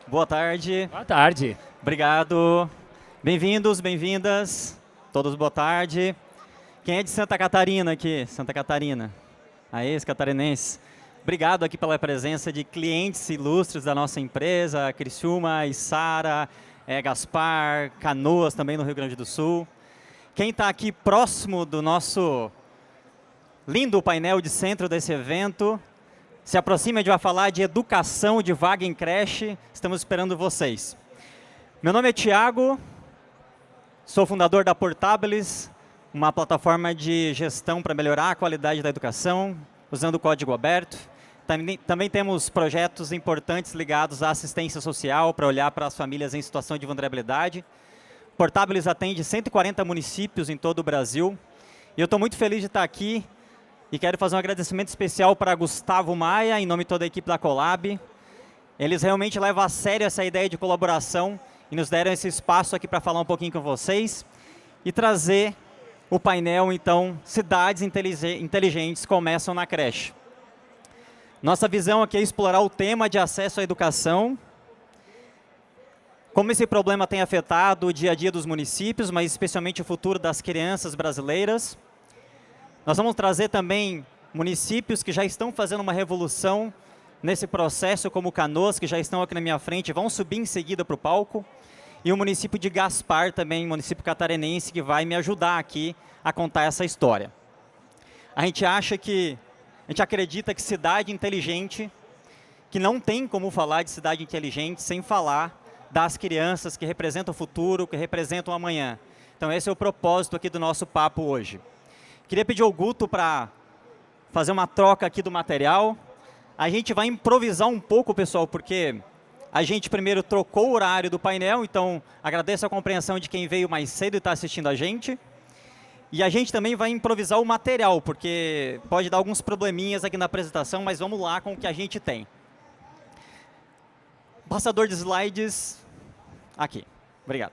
Boa tarde. Boa tarde. Obrigado. Bem-vindos, bem-vindas. Todos boa tarde. Quem é de Santa Catarina aqui? Santa Catarina. Aí, os catarinenses. Obrigado aqui pela presença de clientes ilustres da nossa empresa, Criciúma, Içara, Gaspar, Canoas também no Rio Grande do Sul. Quem está aqui próximo do nosso lindo painel de centro desse evento, se aproxima, a gente vai falar de educação, de vaga em creche. Estamos esperando vocês. Meu nome é Thiago, sou fundador da Portabilis, uma plataforma de gestão para melhorar a qualidade da educação, usando o código aberto. Também temos projetos importantes ligados à assistência social, para olhar para as famílias em situação de vulnerabilidade. Portabilis atende 140 municípios em todo o Brasil. E eu estou muito feliz de estar aqui e quero fazer um agradecimento especial para Gustavo Maia, em nome de toda a equipe da Colab. Eles realmente levam a sério essa ideia de colaboração e nos deram esse espaço aqui para falar um pouquinho com vocês e trazer o painel, então, Cidades Inteligentes Começam na Creche. Nossa visão aqui é explorar o tema de acesso à educação, como esse problema tem afetado o dia a dia dos municípios, mas especialmente o futuro das crianças brasileiras. Nós vamos trazer também municípios que já estão fazendo uma revolução nesse processo, como Canoas, que já estão aqui na minha frente, vão subir em seguida para o palco. E o município de Gaspar também, município catarinense, que vai me ajudar aqui a contar essa história. A gente acredita que cidade inteligente, que não tem como falar de cidade inteligente sem falar das crianças que representam o futuro, que representam o amanhã. Então esse é o propósito aqui do nosso papo hoje. Queria pedir ao Guto para fazer uma troca aqui do material. A gente vai improvisar um pouco, pessoal, porque a gente primeiro trocou o horário do painel, então agradeço a compreensão de quem veio mais cedo e está assistindo a gente. E a gente também vai improvisar o material, porque pode dar alguns probleminhas aqui na apresentação, mas vamos lá com o que a gente tem. Passador de slides, aqui. Obrigado.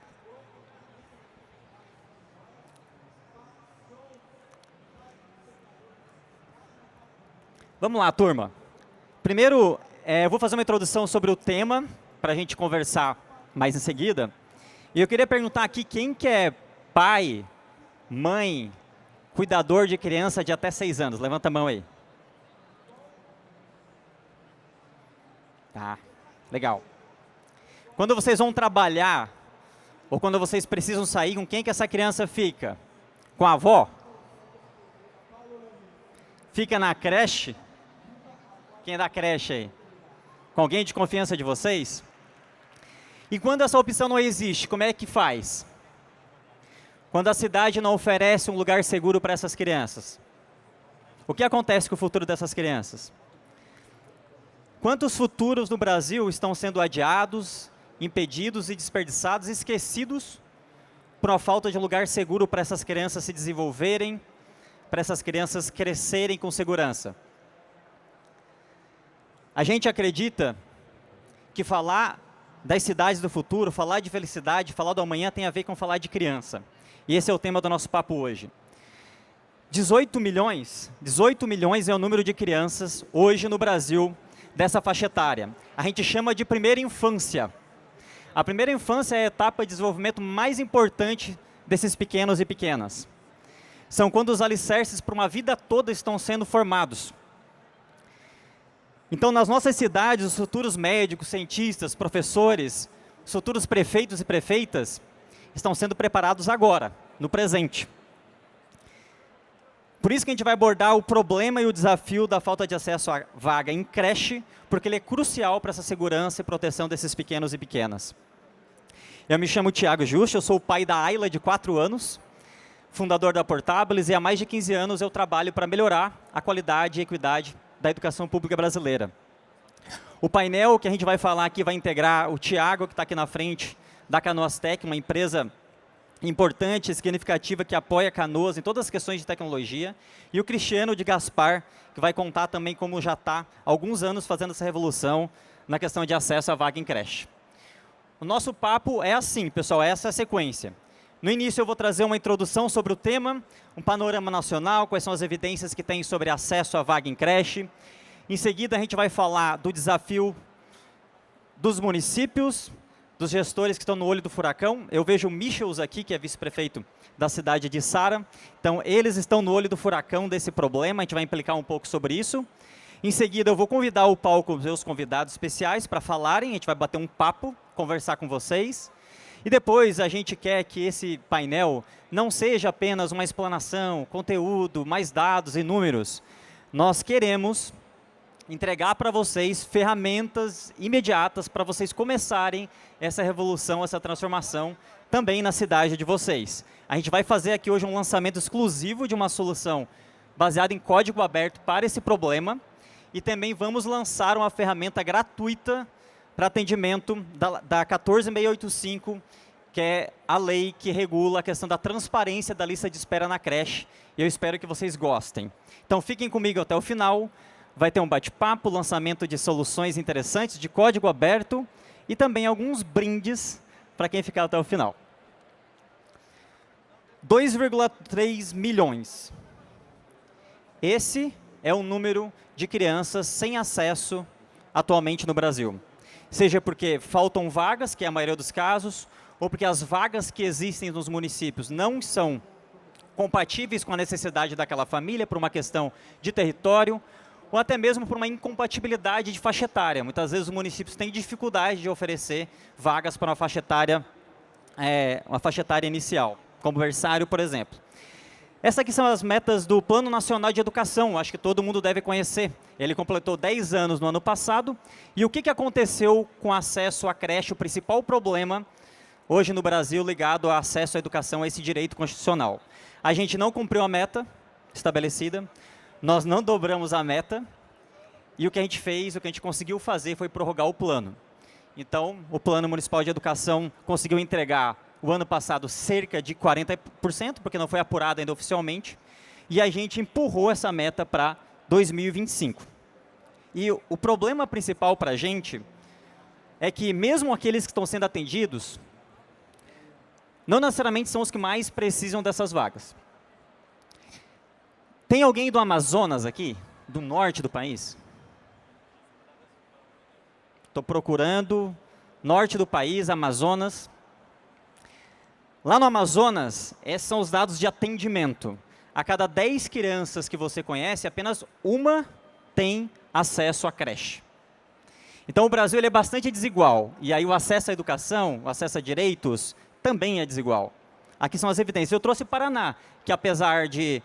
Vamos lá, turma. Primeiro, eu vou fazer uma introdução sobre o tema, para a gente conversar mais em seguida. E eu queria perguntar aqui quem que é pai, mãe, cuidador de criança de até 6 anos. Levanta a mão aí. Tá, legal. Quando vocês vão trabalhar, ou quando vocês precisam sair, com quem que essa criança fica? Com a avó? Fica na creche? Quem é da creche aí? Com alguém de confiança de vocês? E quando essa opção não existe, como é que faz? Quando a cidade não oferece um lugar seguro para essas crianças, o que acontece com o futuro dessas crianças? Quantos futuros no Brasil estão sendo adiados, impedidos e desperdiçados, esquecidos por uma falta de um lugar seguro para essas crianças se desenvolverem, para essas crianças crescerem com segurança? A gente acredita que falar das cidades do futuro, falar de felicidade, falar do amanhã tem a ver com falar de criança. E esse é o tema do nosso papo hoje. 18 milhões é o número de crianças hoje no Brasil dessa faixa etária. A gente chama de primeira infância. A primeira infância é a etapa de desenvolvimento mais importante desses pequenos e pequenas. São quando os alicerces para uma vida toda estão sendo formados. Então, nas nossas cidades, os futuros médicos, cientistas, professores, os futuros prefeitos e prefeitas estão sendo preparados agora, no presente. Por isso que a gente vai abordar o problema e o desafio da falta de acesso à vaga em creche, porque ele é crucial para essa segurança e proteção desses pequenos e pequenas. Eu me chamo Thiago Justo, eu sou o pai da Ayla, de 4 anos, fundador da Portabilis, e há mais de 15 anos eu trabalho para melhorar a qualidade e equidade da educação pública brasileira. O painel que a gente vai falar aqui vai integrar o Thiago, que está aqui na frente, da Canoas Tech, uma empresa importante, significativa, que apoia Canoas em todas as questões de tecnologia, e o Cristiano de Gaspar, que vai contar também como já está há alguns anos fazendo essa revolução na questão de acesso à vaga em creche. O nosso papo é assim, pessoal, essa é a sequência. No início eu vou trazer uma introdução sobre o tema, um panorama nacional, quais são as evidências que tem sobre acesso à vaga em creche. Em seguida a gente vai falar do desafio dos municípios, dos gestores que estão no olho do furacão. Eu vejo o Michels aqui, que é vice-prefeito da cidade de Sara. Então, eles estão no olho do furacão desse problema, a gente vai implicar um pouco sobre isso. Em seguida, eu vou convidar o palco os meus convidados especiais para falarem, a gente vai bater um papo, conversar com vocês. E depois, a gente quer que esse painel não seja apenas uma explanação, conteúdo, mais dados e números. Nós queremos entregar para vocês ferramentas imediatas para vocês começarem essa revolução, essa transformação também na cidade de vocês. A gente vai fazer aqui hoje um lançamento exclusivo de uma solução baseada em código aberto para esse problema e também vamos lançar uma ferramenta gratuita para atendimento da 14685, que é a lei que regula a questão da transparência da lista de espera na creche, e eu espero que vocês gostem. Então, fiquem comigo até o final, vai ter um bate-papo, lançamento de soluções interessantes, de código aberto, e também alguns brindes para quem ficar até o final. 2,3 milhões. Esse é o número de crianças sem acesso atualmente no Brasil. Seja porque faltam vagas, que é a maioria dos casos, ou porque as vagas que existem nos municípios não são compatíveis com a necessidade daquela família, por uma questão de território, ou até mesmo por uma incompatibilidade de faixa etária. Muitas vezes os municípios têm dificuldade de oferecer vagas para uma faixa etária inicial, como berçário, por exemplo. Essas aqui são as metas do Plano Nacional de Educação, acho que todo mundo deve conhecer. Ele completou 10 anos no ano passado. E o que aconteceu com o acesso à creche? O principal problema hoje no Brasil ligado ao acesso à educação, a esse direito constitucional. A gente não cumpriu a meta estabelecida, nós não dobramos a meta, e o que a gente fez, o que a gente conseguiu fazer foi prorrogar o plano. Então, o Plano Municipal de Educação conseguiu entregar o ano passado cerca de 40%, porque não foi apurado ainda oficialmente, e a gente empurrou essa meta para 2025. E o problema principal para a gente é que mesmo aqueles que estão sendo atendidos, não necessariamente são os que mais precisam dessas vagas. Tem alguém do Amazonas aqui? Do norte do país? Estou procurando, norte do país, Amazonas. Lá no Amazonas, esses são os dados de atendimento. A cada 10 crianças que você conhece, apenas uma tem acesso à creche. Então, o Brasil ele é bastante desigual. E aí o acesso à educação, o acesso a direitos, também é desigual. Aqui são as evidências. Eu trouxe Paraná, que apesar de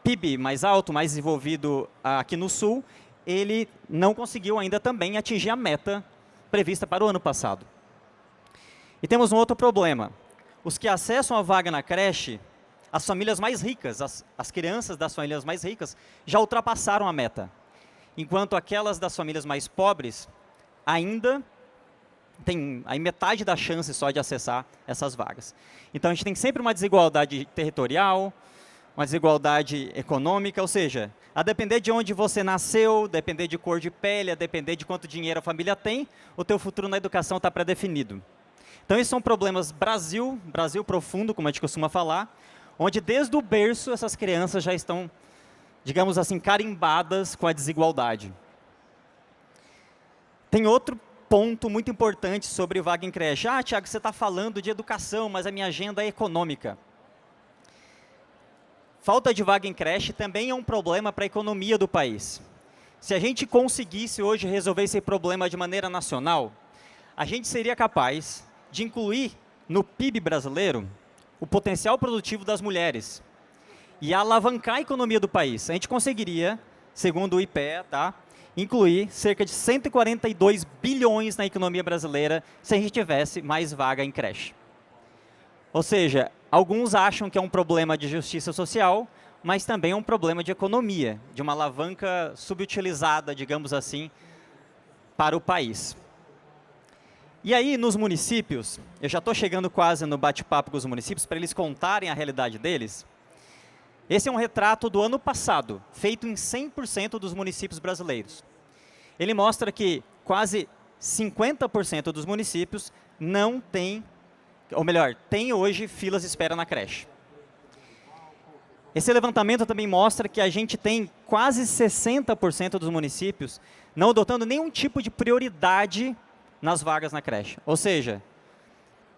PIB mais alto, mais desenvolvido aqui no Sul, ele não conseguiu ainda também atingir a meta prevista para o ano passado. E temos um outro problema. Os que acessam a vaga na creche, as famílias mais ricas, as crianças das famílias mais ricas, já ultrapassaram a meta. Enquanto aquelas das famílias mais pobres ainda têm aí metade da chance só de acessar essas vagas. Então, a gente tem sempre uma desigualdade territorial, uma desigualdade econômica, ou seja, a depender de onde você nasceu, depender de cor de pele, a depender de quanto dinheiro a família tem, o teu futuro na educação está pré-definido. Então, esses são problemas Brasil profundo, como a gente costuma falar, onde desde o berço essas crianças já estão, digamos assim, carimbadas com a desigualdade. Tem outro ponto muito importante sobre vaga em creche. Ah, Tiago, você está falando de educação, mas a minha agenda é econômica. Falta de vaga em creche também é um problema para a economia do país. Se a gente conseguisse hoje resolver esse problema de maneira nacional, a gente seria capaz de incluir no PIB brasileiro o potencial produtivo das mulheres e alavancar a economia do país. A gente conseguiria, segundo o IPEA, incluir cerca de 142 bilhões na economia brasileira se a gente tivesse mais vaga em creche. Ou seja, alguns acham que é um problema de justiça social, mas também é um problema de economia, de uma alavanca subutilizada, digamos assim, para o país. E aí, nos municípios, eu já estou chegando quase no bate-papo com os municípios, para eles contarem a realidade deles. Esse é um retrato do ano passado, feito em 100% dos municípios brasileiros. Ele mostra que quase 50% dos municípios não têm, ou melhor, tem hoje filas de espera na creche. Esse levantamento também mostra que a gente tem quase 60% dos municípios não adotando nenhum tipo de prioridade nas vagas na creche. Ou seja,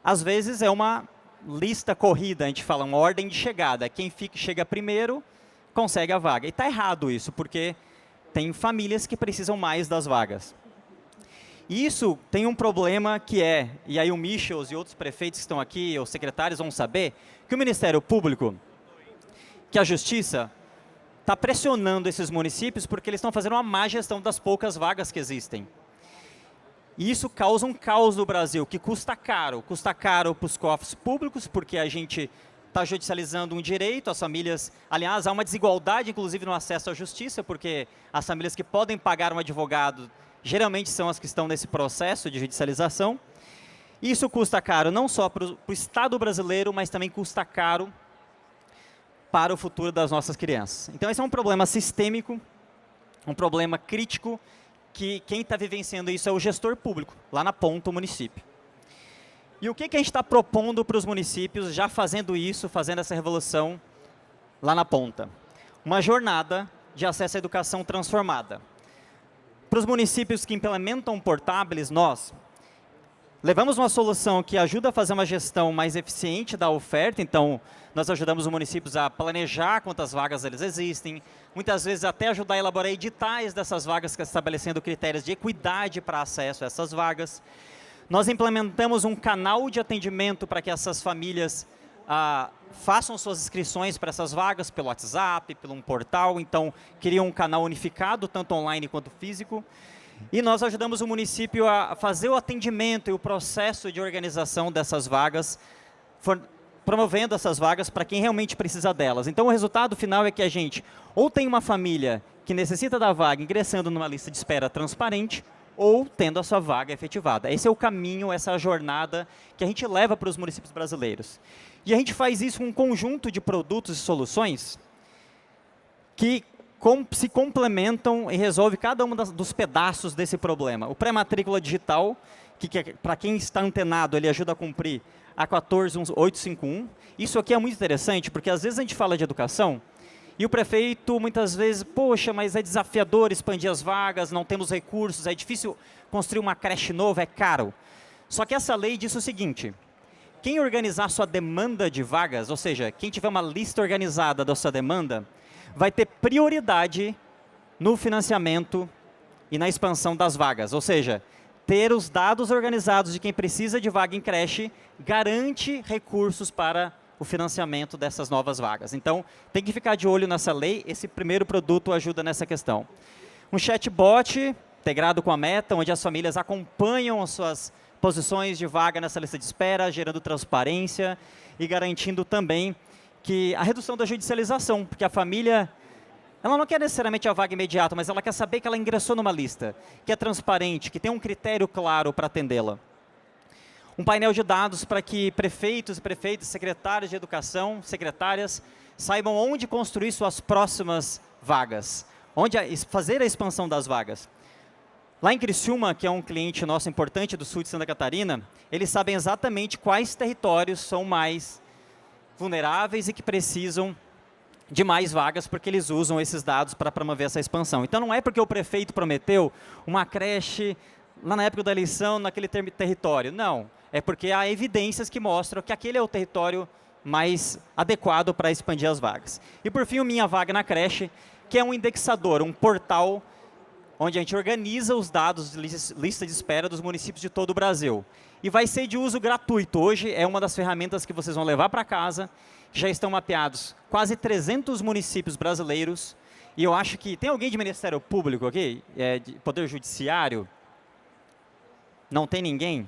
às vezes é uma lista corrida, a gente fala uma ordem de chegada. Quem chega primeiro consegue a vaga. E está errado isso, porque tem famílias que precisam mais das vagas. E isso tem um problema que é, e aí o Michels e outros prefeitos que estão aqui, os secretários vão saber, que o Ministério Público, que a Justiça, está pressionando esses municípios porque eles estão fazendo uma má gestão das poucas vagas que existem. E isso causa um caos no Brasil, que custa caro para os cofres públicos, porque a gente está judicializando um direito, as famílias, aliás, há uma desigualdade, inclusive, no acesso à justiça, porque as famílias que podem pagar um advogado, geralmente são as que estão nesse processo de judicialização. Isso custa caro não só para o Estado brasileiro, mas também custa caro para o futuro das nossas crianças. Então, esse é um problema sistêmico, um problema crítico, que quem está vivenciando isso é o gestor público, lá na ponta, o município. E o que a gente está propondo para os municípios, já fazendo isso, fazendo essa revolução lá na ponta? Uma jornada de acesso à educação transformada. Para os municípios que implementam portábeis, nós levamos uma solução que ajuda a fazer uma gestão mais eficiente da oferta, então nós ajudamos os municípios a planejar quantas vagas eles existem, muitas vezes até ajudar a elaborar editais dessas vagas, estabelecendo critérios de equidade para acesso a essas vagas. Nós implementamos um canal de atendimento para que essas famílias façam suas inscrições para essas vagas pelo WhatsApp, pelo um portal, então criam um canal unificado, tanto online quanto físico. E nós ajudamos o município a fazer o atendimento e o processo de organização dessas vagas, promovendo essas vagas para quem realmente precisa delas. Então, o resultado final é que a gente ou tem uma família que necessita da vaga ingressando numa lista de espera transparente, ou tendo a sua vaga efetivada. Esse é o caminho, essa é a jornada que a gente leva para os municípios brasileiros. E a gente faz isso com um conjunto de produtos e soluções que se complementam e resolve cada um dos pedaços desse problema. O pré-matrícula digital, que para quem está antenado, ele ajuda a cumprir a 14851. Isso aqui é muito interessante, porque às vezes a gente fala de educação, e o prefeito muitas vezes, poxa, mas é desafiador expandir as vagas, não temos recursos, é difícil construir uma creche nova, é caro. Só que essa lei diz o seguinte: quem organizar sua demanda de vagas, ou seja, quem tiver uma lista organizada da sua demanda, vai ter prioridade no financiamento e na expansão das vagas. Ou seja, ter os dados organizados de quem precisa de vaga em creche garante recursos para o financiamento dessas novas vagas. Então, tem que ficar de olho nessa lei, esse primeiro produto ajuda nessa questão. Um chatbot integrado com a Meta, onde as famílias acompanham as suas posições de vaga nessa lista de espera, gerando transparência e garantindo também que a redução da judicialização, porque a família, ela não quer necessariamente a vaga imediata, mas ela quer saber que ela ingressou numa lista, que é transparente, que tem um critério claro para atendê-la. Um painel de dados para que prefeitos e prefeitas, secretários de educação, secretárias, saibam onde construir suas próximas vagas, onde fazer a expansão das vagas. Lá em Criciúma, que é um cliente nosso importante do sul de Santa Catarina, eles sabem exatamente quais territórios são mais vulneráveis e que precisam de mais vagas, porque eles usam esses dados para promover essa expansão. Então, não é porque o prefeito prometeu uma creche lá na época da eleição, naquele território. Não, é porque há evidências que mostram que aquele é o território mais adequado para expandir as vagas. E, por fim, o Minha Vaga na Creche, que é um indexador, um portal onde a gente organiza os dados de lista de espera dos municípios de todo o Brasil. E vai ser de uso gratuito. Hoje é uma das ferramentas que vocês vão levar para casa. Já estão mapeados quase 300 municípios brasileiros. E eu acho que... Tem alguém de Ministério Público aqui? De Poder Judiciário? Não tem ninguém?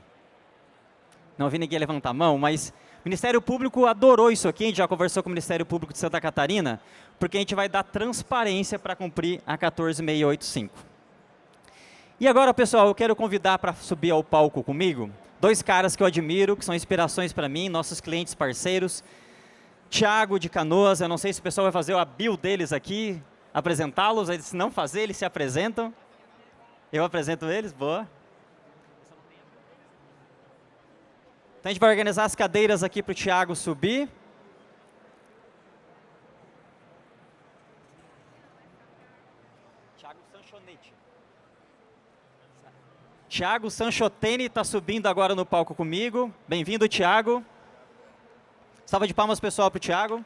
Não vi ninguém levantar a mão, mas o Ministério Público adorou isso aqui. A gente já conversou com o Ministério Público de Santa Catarina, porque a gente vai dar transparência para cumprir a 14685. E agora, pessoal, eu quero convidar para subir ao palco comigo dois caras que eu admiro, que são inspirações para mim, nossos clientes parceiros. Thiago de Canoas, eu não sei se o pessoal vai fazer a bio deles aqui, apresentá-los, se não fazer, eles se apresentam. Eu apresento eles, boa. Então a gente vai organizar as cadeiras aqui para o Thiago subir. Thiago Sanchoteni está subindo agora no palco comigo. Bem-vindo, Thiago. Salva de palmas, pessoal, para o Thiago.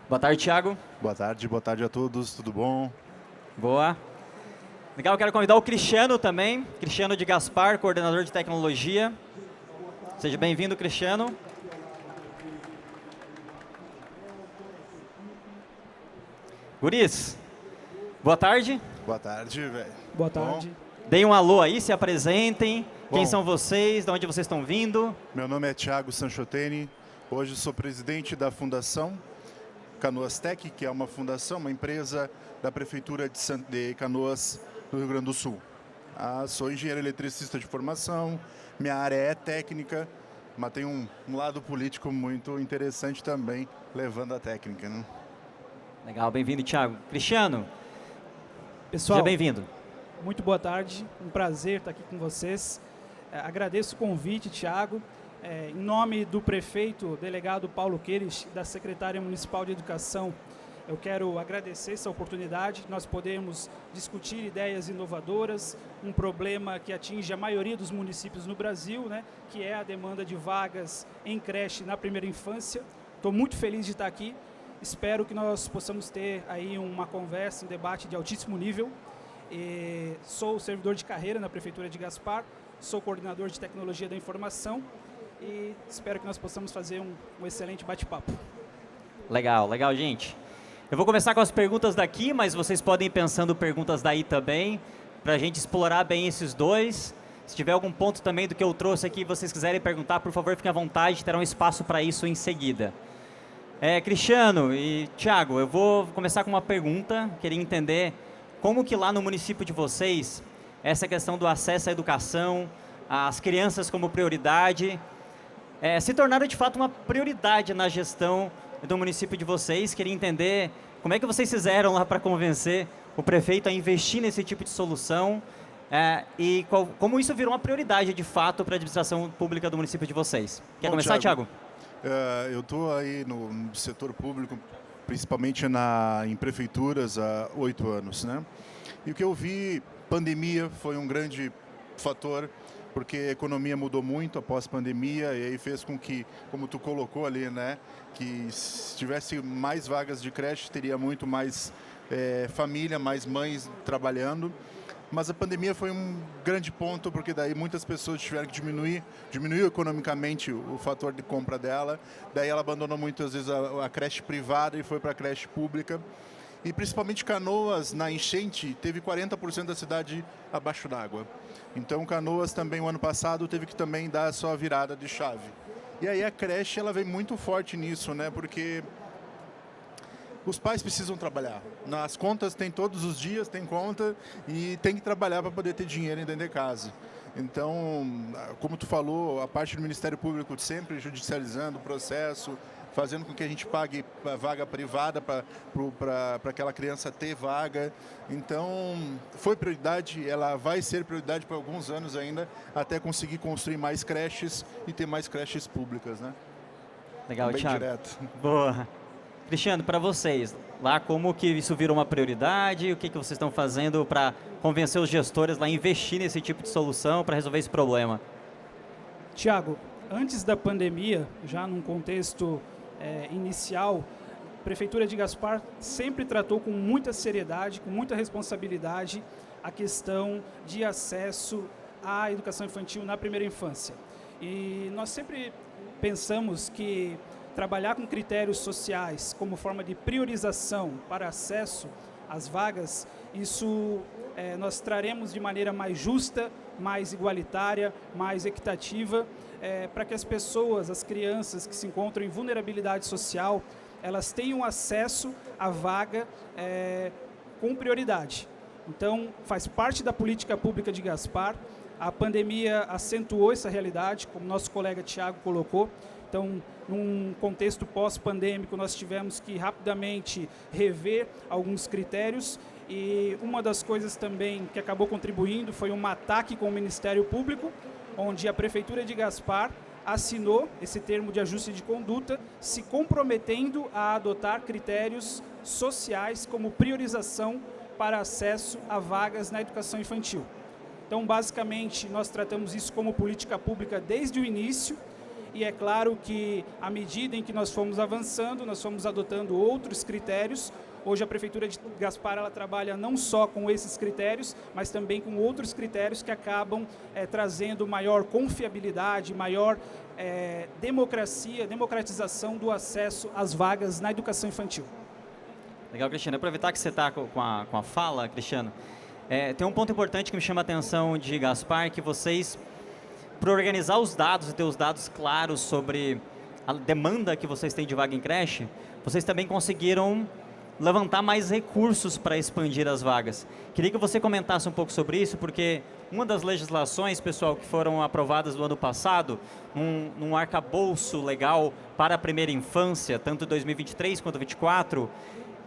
Boa tarde, Thiago. Boa tarde a todos, tudo bom? Boa. Legal, eu quero convidar o Cristiano também, Cristiano de Gaspar, coordenador de tecnologia. Seja bem-vindo, Cristiano. Guris, boa tarde. Boa tarde, velho. Boa tarde. Bom, Deem um alô aí, se apresentem. Quem Bom. são vocês, de onde vocês estão vindo? meu nome é Thiago Sanchoteni, hoje sou presidente da Fundação Canoas Tech, que é uma fundação, uma empresa da Prefeitura de Canoas, no Rio Grande do Sul. Sou engenheiro eletricista de formação, minha área é técnica, mas tem um lado político muito interessante também, levando a técnica, né? Legal, bem-vindo, Thiago. Cristiano, Pessoal, seja bem-vindo. muito boa tarde. Um prazer estar aqui com vocês. Agradeço o convite, Thiago. Em nome do prefeito, delegado Paulo Queires, da secretária municipal de educação, eu quero agradecer essa oportunidade. Nós podemos discutir ideias inovadoras, um problema que atinge a maioria dos municípios no Brasil, né, que é a demanda de vagas em creche na primeira infância. Estou muito feliz de estar aqui. Espero que nós possamos ter aí uma conversa, um debate de altíssimo nível. Sou servidor de carreira na Prefeitura de Gaspar, sou coordenador de tecnologia da informação e espero que nós possamos fazer um excelente bate-papo. Legal, legal, gente. Eu vou começar com as perguntas daqui, mas vocês podem ir pensando perguntas daí também, para a gente explorar bem esses dois. Se tiver algum ponto também do que eu trouxe aqui, vocês quiserem perguntar, por favor, fiquem à vontade, terão espaço para isso em seguida. Cristiano e Thiago, eu vou começar com uma pergunta, queria entender como que lá no município de vocês, essa questão do acesso à educação, as crianças como prioridade, se tornaram de fato uma prioridade na gestão do município de vocês. Queria entender como é que vocês fizeram lá para convencer o prefeito a investir nesse tipo de solução e como isso virou uma prioridade de fato para a administração pública do município de vocês. Quer começar, Thiago? Eu estou aí no setor público, principalmente em prefeituras, há 8 anos, né? E o que eu vi, pandemia foi um grande fator, porque a economia mudou muito após pandemia e aí fez com que, como tu colocou ali, né, que se tivesse mais vagas de creche, teria muito mais família, mais mães trabalhando. Mas a pandemia foi um grande ponto, porque daí muitas pessoas tiveram que diminuiu economicamente o fator de compra dela. Daí ela abandonou muitas vezes a creche privada e foi para a creche pública. E principalmente Canoas, na enchente, teve 40% da cidade abaixo d'água. Então Canoas também, o ano passado, teve que também dar a sua virada de chave. E aí a creche, ela vem muito forte nisso, né? Porque os pais precisam trabalhar. Nas contas tem todos os dias, tem conta e tem que trabalhar para poder ter dinheiro dentro de casa. Então, como tu falou, a parte do Ministério Público sempre judicializando o processo, fazendo com que a gente pague a vaga privada para aquela criança ter vaga. Então, foi prioridade, ela vai ser prioridade por alguns anos ainda, até conseguir construir mais creches e ter mais creches públicas, né? Legal, Bem Thiago. direto. Boa. Cristiano, para vocês, lá como que isso virou uma prioridade, o que vocês estão fazendo para convencer os gestores lá a investir nesse tipo de solução para resolver esse problema? Thiago, antes da pandemia, já num contexto inicial, a Prefeitura de Gaspar sempre tratou com muita seriedade, com muita responsabilidade, a questão de acesso à educação infantil na primeira infância. E nós sempre pensamos que trabalhar com critérios sociais como forma de priorização para acesso às vagas, isso nós traremos de maneira mais justa, mais igualitária, mais equitativa, para que as pessoas, as crianças que se encontram em vulnerabilidade social, elas tenham acesso à vaga com prioridade. Então, faz parte da política pública de Gaspar. A pandemia acentuou essa realidade, como nosso colega Thiago colocou. Então, num contexto pós-pandêmico, nós tivemos que rapidamente rever alguns critérios e uma das coisas também que acabou contribuindo foi um ataque com o Ministério Público, onde a Prefeitura de Gaspar assinou esse termo de ajuste de conduta, se comprometendo a adotar critérios sociais como priorização para acesso a vagas na educação infantil. Então, basicamente, nós tratamos isso como política pública desde o início, e é claro que, à medida em que nós fomos avançando, nós fomos adotando outros critérios. Hoje a Prefeitura de Gaspar ela trabalha não só com esses critérios, mas também com outros critérios que acabam trazendo maior confiabilidade, maior democratização do acesso às vagas na educação infantil. Legal, Cristiano. Aproveitar que você está com a fala, Cristiano, tem um ponto importante que me chama a atenção de Gaspar, que vocês, para organizar os dados e ter os dados claros sobre a demanda que vocês têm de vaga em creche, vocês também conseguiram levantar mais recursos para expandir as vagas. Queria que você comentasse um pouco sobre isso, porque uma das legislações, pessoal, que foram aprovadas no ano passado, num arcabouço legal para a primeira infância, tanto 2023 quanto 2024,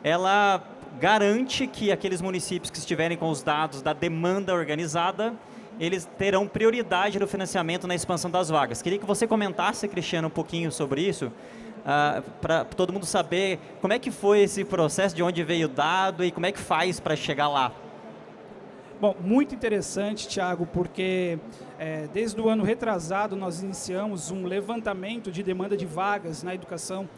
ela garante que aqueles municípios que estiverem com os dados da demanda organizada, eles terão prioridade no financiamento na expansão das vagas. Queria que você comentasse, Cristiano, um pouquinho sobre isso, para todo mundo saber como é que foi esse processo, de onde veio o dado e como é que faz para chegar lá. Bom, muito interessante, Thiago, porque desde o ano retrasado nós iniciamos um levantamento de demanda de vagas na educação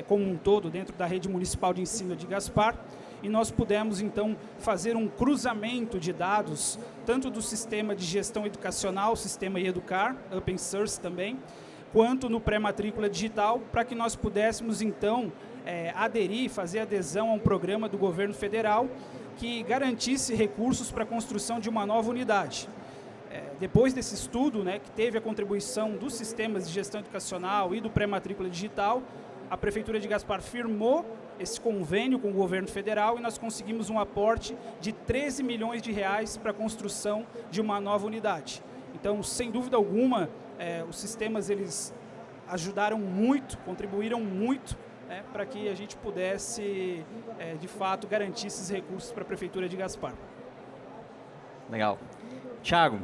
como um todo dentro da rede municipal de ensino de Gaspar, e nós pudemos então fazer um cruzamento de dados, tanto do sistema de gestão educacional, sistema Educar, Open Source também, quanto no pré-matrícula digital, para que nós pudéssemos então aderir, fazer adesão a um programa do governo federal que garantisse recursos para a construção de uma nova unidade. Depois desse estudo, que teve a contribuição dos sistemas de gestão educacional e do pré-matrícula digital, a Prefeitura de Gaspar firmou esse convênio com o governo federal e nós conseguimos um aporte de 13 milhões de reais para a construção de uma nova unidade. Então, sem dúvida alguma, os sistemas eles ajudaram muito, contribuíram muito para que a gente pudesse, de fato, garantir esses recursos para a Prefeitura de Gaspar. Legal. Thiago,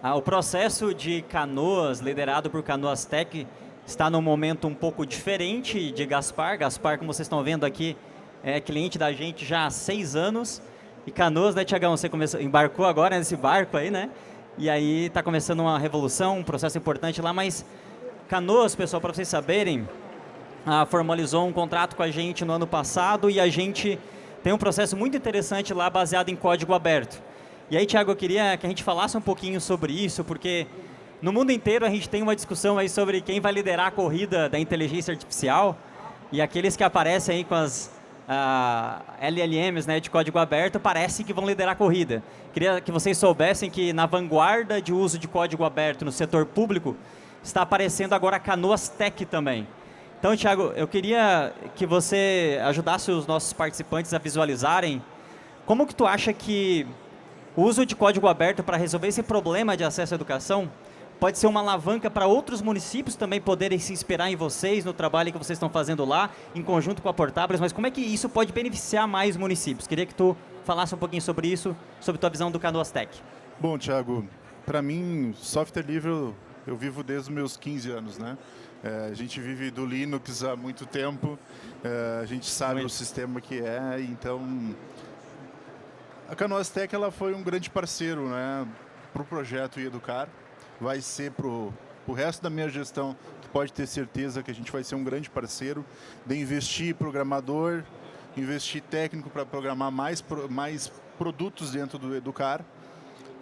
o processo de Canoas, liderado por Canoas Tech, está num momento um pouco diferente de Gaspar. Gaspar, como vocês estão vendo aqui, é cliente da gente já há 6 anos. E Canoas, né, Thiagão, você embarcou agora nesse barco aí, né? E aí está começando uma revolução, um processo importante lá. Mas Canoas, pessoal, para vocês saberem, formalizou um contrato com a gente no ano passado e a gente tem um processo muito interessante lá baseado em código aberto. E aí, Thiago, eu queria que a gente falasse um pouquinho sobre isso, porque no mundo inteiro a gente tem uma discussão aí sobre quem vai liderar a corrida da inteligência artificial, e aqueles que aparecem aí com as LLMs, né, de código aberto, parece que vão liderar a corrida. Queria que vocês soubessem que na vanguarda de uso de código aberto no setor público está aparecendo agora a Canoas Tech também. Então, Thiago, eu queria que você ajudasse os nossos participantes a visualizarem como que tu acha que o uso de código aberto para resolver esse problema de acesso à educação pode ser uma alavanca para outros municípios também poderem se inspirar em vocês, no trabalho que vocês estão fazendo lá, em conjunto com a Portábulas, mas como é que isso pode beneficiar mais municípios? Queria que tu falasse um pouquinho sobre isso, sobre tua visão do Canoas Tech. Bom, Thiago, para mim, software livre eu vivo desde os meus 15 anos, né? A gente vive do Linux há muito tempo, a gente sabe o sistema que é, então a Canoas Tech ela foi um grande parceiro, né, para o projeto Educar. Vai ser para o resto da minha gestão, que pode ter certeza que a gente vai ser um grande parceiro de investir programador, investir técnico para programar mais produtos dentro do Educar,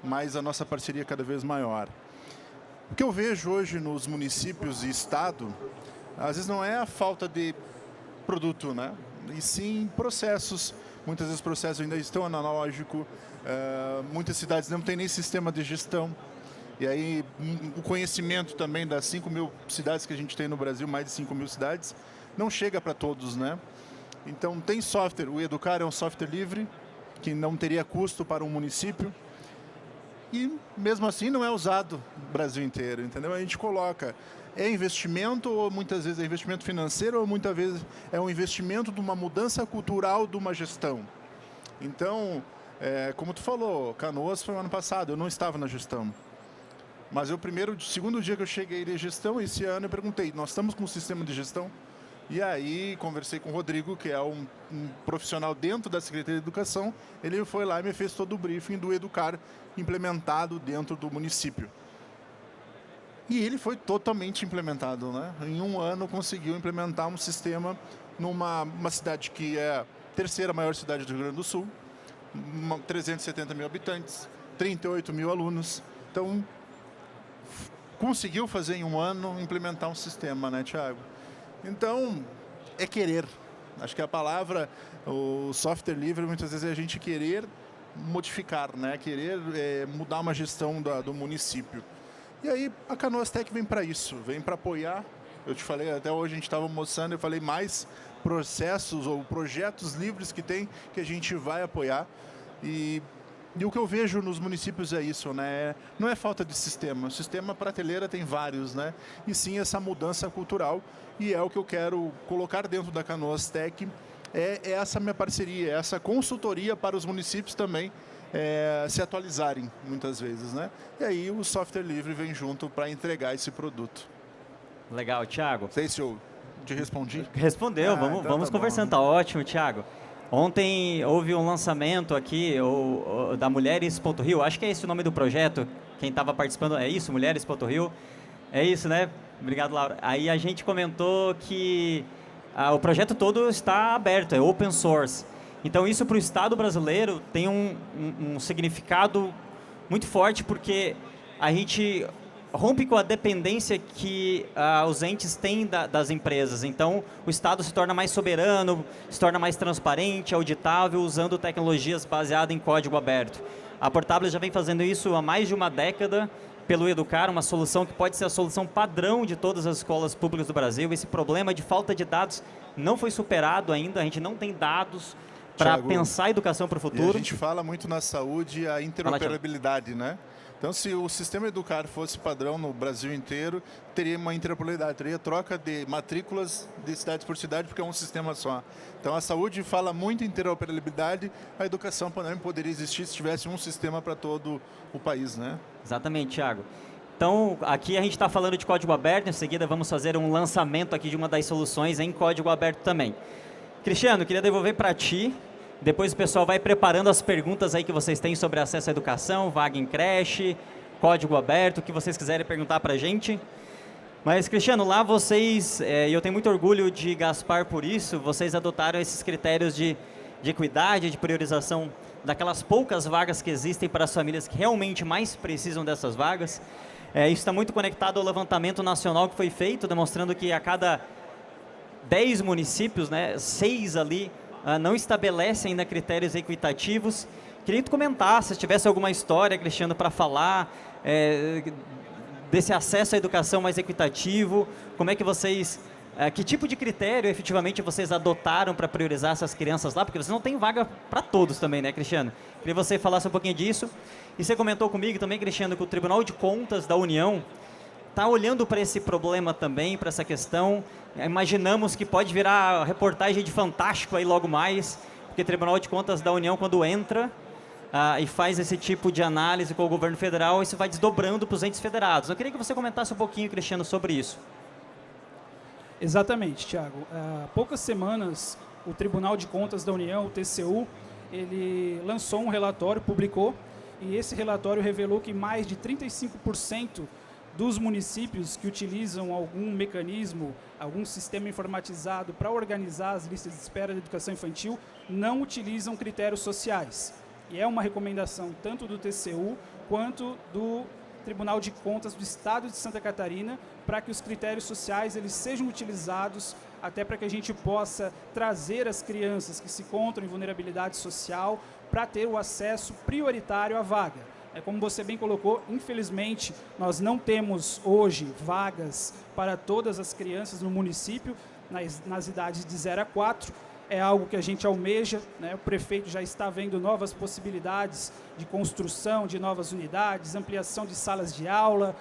mas a nossa parceria é cada vez maior. O que eu vejo hoje nos municípios e estado, às vezes não é a falta de produto, né? E sim processos. Muitas vezes os processos ainda estão analógicos, muitas cidades não têm nem sistema de gestão. E aí o conhecimento também das 5 mil cidades que a gente tem no Brasil, mais de 5 mil cidades, não chega para todos, né? Então tem software, o Educar é um software livre, que não teria custo para um município, e mesmo assim não é usado no Brasil inteiro, entendeu? A gente coloca, é investimento, ou muitas vezes é investimento financeiro, ou muitas vezes é um investimento de uma mudança cultural de uma gestão. Então, como tu falou, Canoas foi no ano passado, eu não estava na gestão. Mas segundo dia que eu cheguei de gestão, esse ano eu perguntei, nós estamos com um sistema de gestão? E aí conversei com o Rodrigo, que é um profissional dentro da Secretaria de Educação. Ele foi lá e me fez todo o briefing do Educar implementado dentro do município. E ele foi totalmente implementado, né? Em um ano conseguiu implementar um sistema numa cidade que é a terceira maior cidade do Rio Grande do Sul, 370 mil habitantes, 38 mil alunos. Então, conseguiu fazer em um ano implementar um sistema, né, Thiago? Então, é querer. Acho que a palavra, o software livre, muitas vezes é a gente querer modificar, né? Querer mudar uma gestão do município. E aí, a Canoas Tech vem para isso, vem para apoiar. Eu te falei, até hoje a gente estava mostrando, eu falei mais processos ou projetos livres que tem, que a gente vai apoiar. E o que eu vejo nos municípios é isso, né? Não é falta de sistema. O sistema prateleira tem vários, né? E sim essa mudança cultural. E é o que eu quero colocar dentro da Canoas Tech. É essa minha parceria, essa consultoria para os municípios também se atualizarem, muitas vezes, né? E aí o software livre vem junto para entregar esse produto. Legal, Thiago. Não sei se eu te respondi. Respondeu, vamos tá conversando, bom. tá ótimo, Thiago. Ontem houve um lançamento aqui da Mulheres.rio, acho que é esse o nome do projeto, quem estava participando, é isso, Mulheres.rio? É isso, né? Obrigado, Laura. Aí a gente comentou que o projeto todo está aberto, é open source. Então isso para o Estado brasileiro tem um significado muito forte, porque a gente rompe com a dependência que os entes têm das empresas. Então, o Estado se torna mais soberano, se torna mais transparente, auditável, usando tecnologias baseadas em código aberto. A Portable já vem fazendo isso há mais de uma década, pelo Educar, uma solução que pode ser a solução padrão de todas as escolas públicas do Brasil. Esse problema de falta de dados não foi superado ainda, a gente não tem dados para pensar a educação para o futuro. E a gente fala muito na saúde a interoperabilidade, né? Então, se o sistema Educar fosse padrão no Brasil inteiro, teria uma interoperabilidade, teria troca de matrículas de cidade por cidade, porque é um sistema só. Então, a saúde fala muito em interoperabilidade, a educação também poderia existir se tivesse um sistema para todo o país, né? Exatamente, Thiago. Então, aqui a gente está falando de código aberto, em seguida vamos fazer um lançamento aqui de uma das soluções em código aberto também. Cristiano, queria devolver para ti. Depois o pessoal vai preparando as perguntas aí que vocês têm sobre acesso à educação, vaga em creche, código aberto, o que vocês quiserem perguntar para a gente. Mas, Cristiano, lá vocês, e eu tenho muito orgulho de Gaspar por isso, vocês adotaram esses critérios de equidade, de priorização daquelas poucas vagas que existem para as famílias que realmente mais precisam dessas vagas. Isso está muito conectado ao levantamento nacional que foi feito, demonstrando que a cada 10 municípios, né, 6 ali, não estabelecem ainda critérios equitativos. Queria que tu comentasse, se tivesse alguma história, Cristiano, para falar desse acesso à educação mais equitativo, como é que vocês, que tipo de critério efetivamente vocês adotaram para priorizar essas crianças lá, porque você não tem vaga para todos também, né, Cristiano? Queria que você falasse um pouquinho disso. E você comentou comigo também, Cristiano, que o Tribunal de Contas da União está olhando para esse problema também, para essa questão. Imaginamos que pode virar reportagem de Fantástico aí logo mais, porque o Tribunal de Contas da União, quando entra e faz esse tipo de análise com o governo federal, isso vai desdobrando para os entes federados. Eu queria que você comentasse um pouquinho, Cristiano, sobre isso. Exatamente, Thiago. Há poucas semanas, o Tribunal de Contas da União, o TCU, ele lançou um relatório, publicou, e esse relatório revelou que mais de 35% dos municípios que utilizam algum mecanismo, algum sistema informatizado para organizar as listas de espera de educação infantil, não utilizam critérios sociais. E é uma recomendação tanto do TCU quanto do Tribunal de Contas do Estado de Santa Catarina, para que os critérios sociais eles sejam utilizados até para que a gente possa trazer as crianças que se encontram em vulnerabilidade social para ter o acesso prioritário à vaga. Como você bem colocou, infelizmente, nós não temos hoje vagas para todas as crianças no município, nas idades de 0 a 4. É algo que a gente almeja, né? O prefeito já está vendo novas possibilidades de construção de novas unidades, ampliação de salas de aula,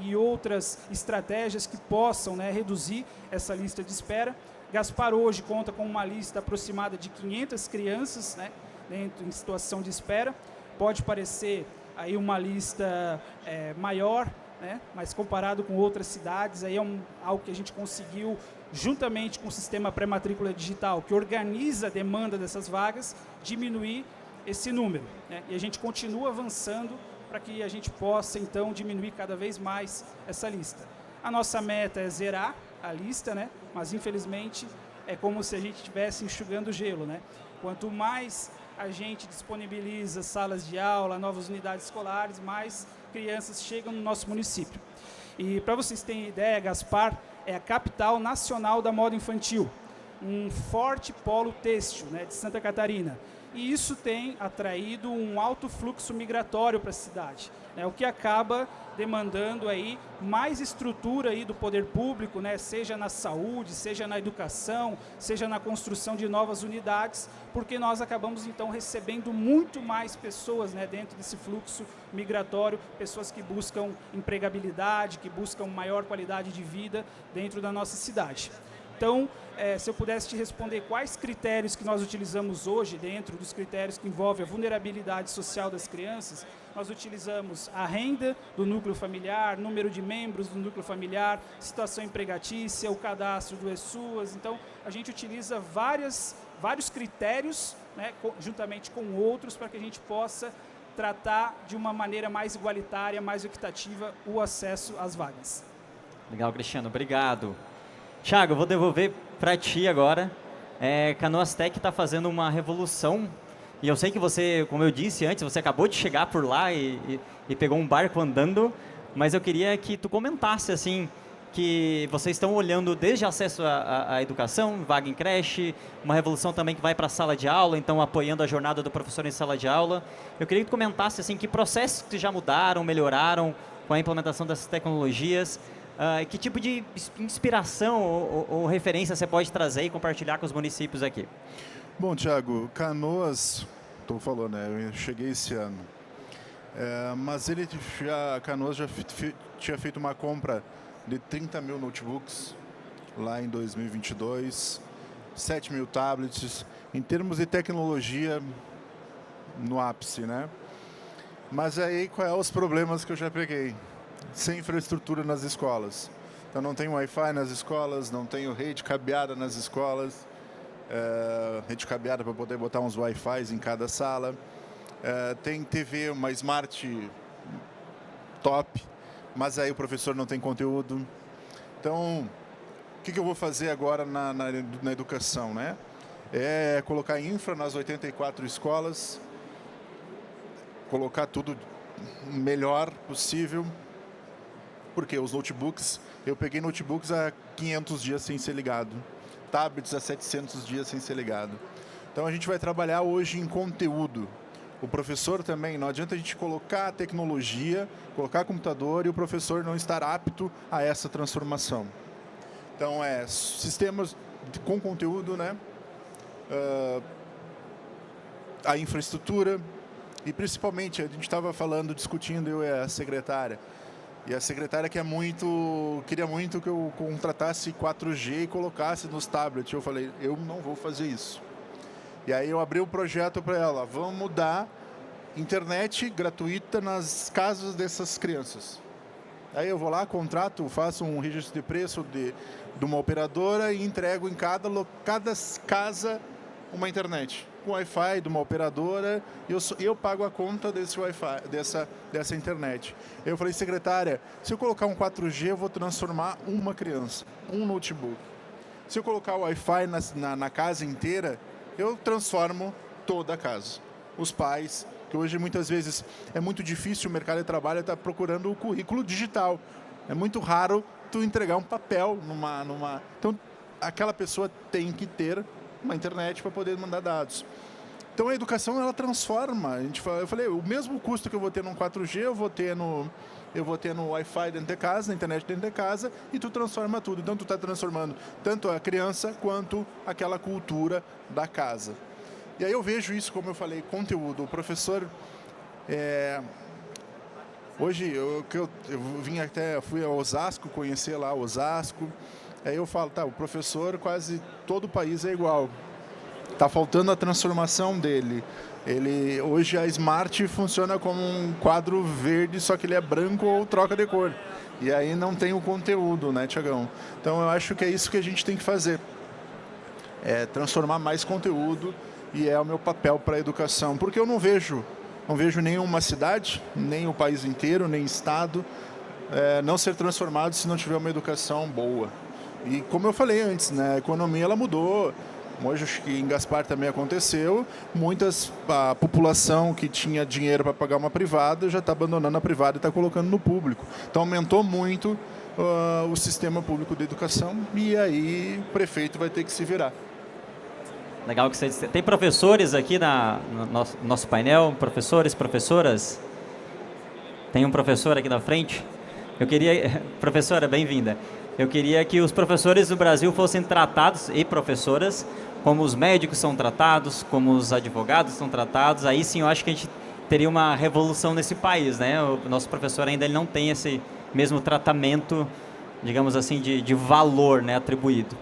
e outras estratégias que possam, né, reduzir essa lista de espera. Gaspar hoje conta com uma lista aproximada de 500 crianças, né, dentro, em situação de espera. Pode parecer aí uma lista maior, né? Mas comparado com outras cidades, aí é algo que a gente conseguiu juntamente com o sistema pré-matrícula digital, que organiza a demanda dessas vagas, diminuir esse número, né? E a gente continua avançando para que a gente possa, então, diminuir cada vez mais essa lista. A nossa meta é zerar a lista, né? Mas, infelizmente, é como se a gente estivesse enxugando gelo, né? Quanto mais a gente disponibiliza salas de aula, novas unidades escolares, mais crianças chegam no nosso município. E, para vocês terem ideia, Gaspar é a capital nacional da moda infantil, um forte polo têxtil, né, de Santa Catarina. E isso tem atraído um alto fluxo migratório para a cidade, né, o que acaba demandando aí mais estrutura aí do poder público, né, seja na saúde, seja na educação, seja na construção de novas unidades, porque nós acabamos então recebendo muito mais pessoas, né, dentro desse fluxo migratório, pessoas que buscam empregabilidade, que buscam maior qualidade de vida dentro da nossa cidade. Então, se eu pudesse te responder quais critérios que nós utilizamos hoje, dentro dos critérios que envolvem a vulnerabilidade social das crianças, nós utilizamos a renda do núcleo familiar, número de membros do núcleo familiar, situação empregatícia, o cadastro do ESUAS. Então, a gente utiliza vários critérios, né, juntamente com outros, para que a gente possa tratar de uma maneira mais igualitária, mais equitativa, o acesso às vagas. Legal, Cristiano, obrigado. Thiago, eu vou devolver para ti agora. Canoas Tech está fazendo uma revolução. E eu sei que você, como eu disse antes, você acabou de chegar por lá e pegou um barco andando. Mas eu queria que tu comentasse, assim, que vocês estão olhando desde acesso à educação, vaga em creche, uma revolução também que vai para a sala de aula, então apoiando a jornada do professor em sala de aula. Eu queria que tu comentasse, assim, que processos que já mudaram, melhoraram com a implementação dessas tecnologias. Que tipo de inspiração ou referência você pode trazer e compartilhar com os municípios aqui? Bom, Thiago, Canoas, tu falou, né? Eu cheguei esse ano. Mas Canoas já tinha feito uma compra de 30 mil notebooks lá em 2022, 7 mil tablets, em termos de tecnologia no ápice, né? Mas aí, quais são os problemas que eu já peguei? Sem infraestrutura nas escolas. Então, não tem Wi-Fi nas escolas, não tenho rede cabeada nas escolas, rede cabeada para poder botar uns Wi-Fi em cada sala. Tem TV, uma Smart top, mas aí o professor não tem conteúdo. Então, o que eu vou fazer agora na educação, né? É colocar infra nas 84 escolas, colocar tudo melhor possível. Porque os notebooks, eu peguei notebooks há 500 dias sem ser ligado, tablets há 700 dias sem ser ligado. Então a gente vai trabalhar hoje em conteúdo. O professor também, não adianta a gente colocar tecnologia, colocar computador e o professor não estar apto a essa transformação. Então sistemas com conteúdo, né? A infraestrutura e principalmente, a gente estava discutindo, eu e a secretária, e a secretária queria muito que eu contratasse 4G e colocasse nos tablets. Eu falei, eu não vou fazer isso. E aí eu abri o projeto para ela, vamos dar internet gratuita nas casas dessas crianças. Aí eu vou lá, contrato, faço um registro de preço de uma operadora e entrego em cada casa uma internet. Com Wi-Fi de uma operadora, eu pago a conta desse Wi-Fi, dessa internet. Eu falei, secretária, se eu colocar um 4G, eu vou transformar uma criança, um notebook. Se eu colocar o Wi-Fi na casa inteira, eu transformo toda a casa. Os pais, que hoje muitas vezes é muito difícil, o mercado de trabalho está procurando o currículo digital. É muito raro tu entregar um papel numa... Então, aquela pessoa tem que ter uma internet para poder mandar dados. Então a educação ela transforma. Eu falei, o mesmo custo que eu vou ter no 4G, eu vou ter no Wi-Fi dentro de casa, na internet dentro de casa, e tu transforma tudo. Então tu está transformando tanto a criança quanto aquela cultura da casa. E aí eu vejo isso, como eu falei, conteúdo. O professor hoje eu fui a Osasco, conhecer lá Osasco. Aí eu falo, tá, o professor quase todo o país é igual. Está faltando a transformação dele. Hoje a Smart funciona como um quadro verde, só que ele é branco ou troca de cor. E aí não tem o conteúdo, né, Tiagão? Então eu acho que é isso que a gente tem que fazer. É transformar mais conteúdo, e é o meu papel para a educação. Porque eu não vejo nenhuma cidade, nem o país inteiro, nem estado, não ser transformado se não tiver uma educação boa. E como eu falei antes, né, a economia ela mudou. Hoje, acho que em Gaspar também aconteceu. A população que tinha dinheiro para pagar uma privada já está abandonando a privada e está colocando no público. Então, aumentou muito o sistema público de educação, e aí o prefeito vai ter que se virar. Legal que você disse. Tem professores aqui no nosso painel? Professores, professoras? Tem um professor aqui na frente? Professora, bem-vinda. Eu queria que os professores do Brasil fossem tratados, e professoras, como os médicos são tratados, como os advogados são tratados. Aí sim eu acho que a gente teria uma revolução nesse país, né? O nosso professor ainda ele não tem esse mesmo tratamento, digamos assim, de valor, né, atribuído.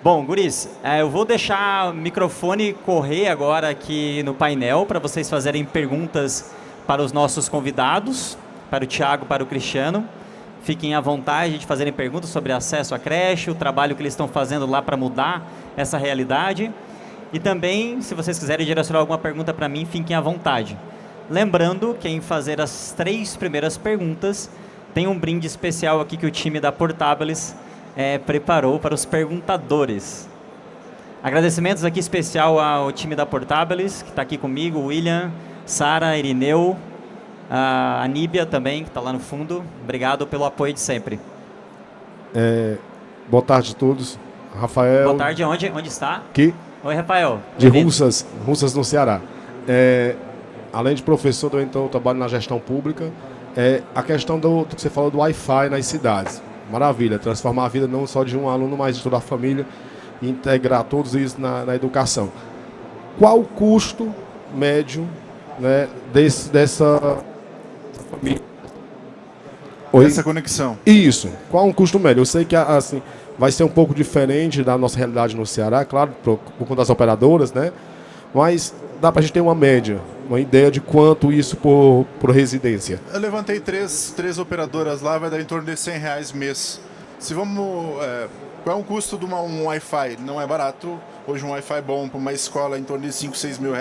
Bom, guris, eu vou deixar o microfone correr agora aqui no painel para vocês fazerem perguntas para os nossos convidados, para o Thiago, para o Cristiano. Fiquem à vontade de fazerem perguntas sobre acesso à creche, o trabalho que eles estão fazendo lá para mudar essa realidade. E também, se vocês quiserem direcionar alguma pergunta para mim, fiquem à vontade. Lembrando que em fazer as 3 primeiras perguntas, tem um brinde especial aqui que o time da Portables preparou para os perguntadores. Agradecimentos aqui especial ao time da Portables, que está aqui comigo, William, Sara, Irineu, a Aníbia também, que está lá no fundo. Obrigado pelo apoio de sempre. Boa tarde a todos. Rafael. Boa tarde, onde está? Aqui. Oi, Rafael. De Russas no Ceará. Além de professor, eu trabalho na gestão pública. A questão do que você falou do Wi-Fi nas cidades. Maravilha, transformar a vida não só de um aluno, mas de toda a família, e integrar todos isso na educação. Qual o custo médio, né, dessa família? Essa conexão. Isso. Qual um custo médio? Eu sei que assim, vai ser um pouco diferente da nossa realidade no Ceará, claro, por conta das operadoras, né? Mas dá pra gente ter uma média, uma ideia de quanto isso por residência. Eu levantei três operadoras lá, vai dar em torno de R$100 mês. Se vamos... qual é o custo de um Wi-Fi? Não é barato. Hoje um Wi-Fi bom para uma escola é em torno de R$5, R$6 mil.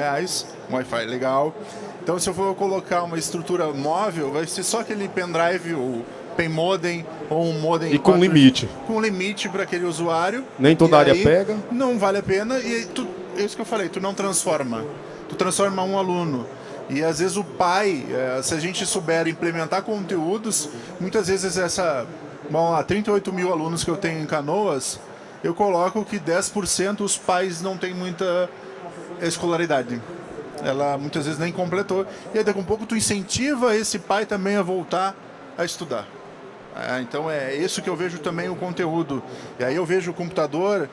Um Wi-Fi legal. Então, se eu for colocar uma estrutura móvel, vai ser só aquele pendrive, ou pen modem, ou um modem... E com limite. Com limite para aquele usuário. Nem toda área pega. Não vale a pena. E é isso que eu falei, tu não transforma. Tu transforma um aluno. E às vezes o pai, se a gente souber implementar conteúdos, muitas vezes vamos lá, 38 mil alunos que eu tenho em Canoas, eu coloco que 10% os pais não têm muita escolaridade. Ela muitas vezes nem completou. E aí daqui a um pouco tu incentiva esse pai também a voltar a estudar. Então é isso que eu vejo também o conteúdo. E aí eu vejo o computador,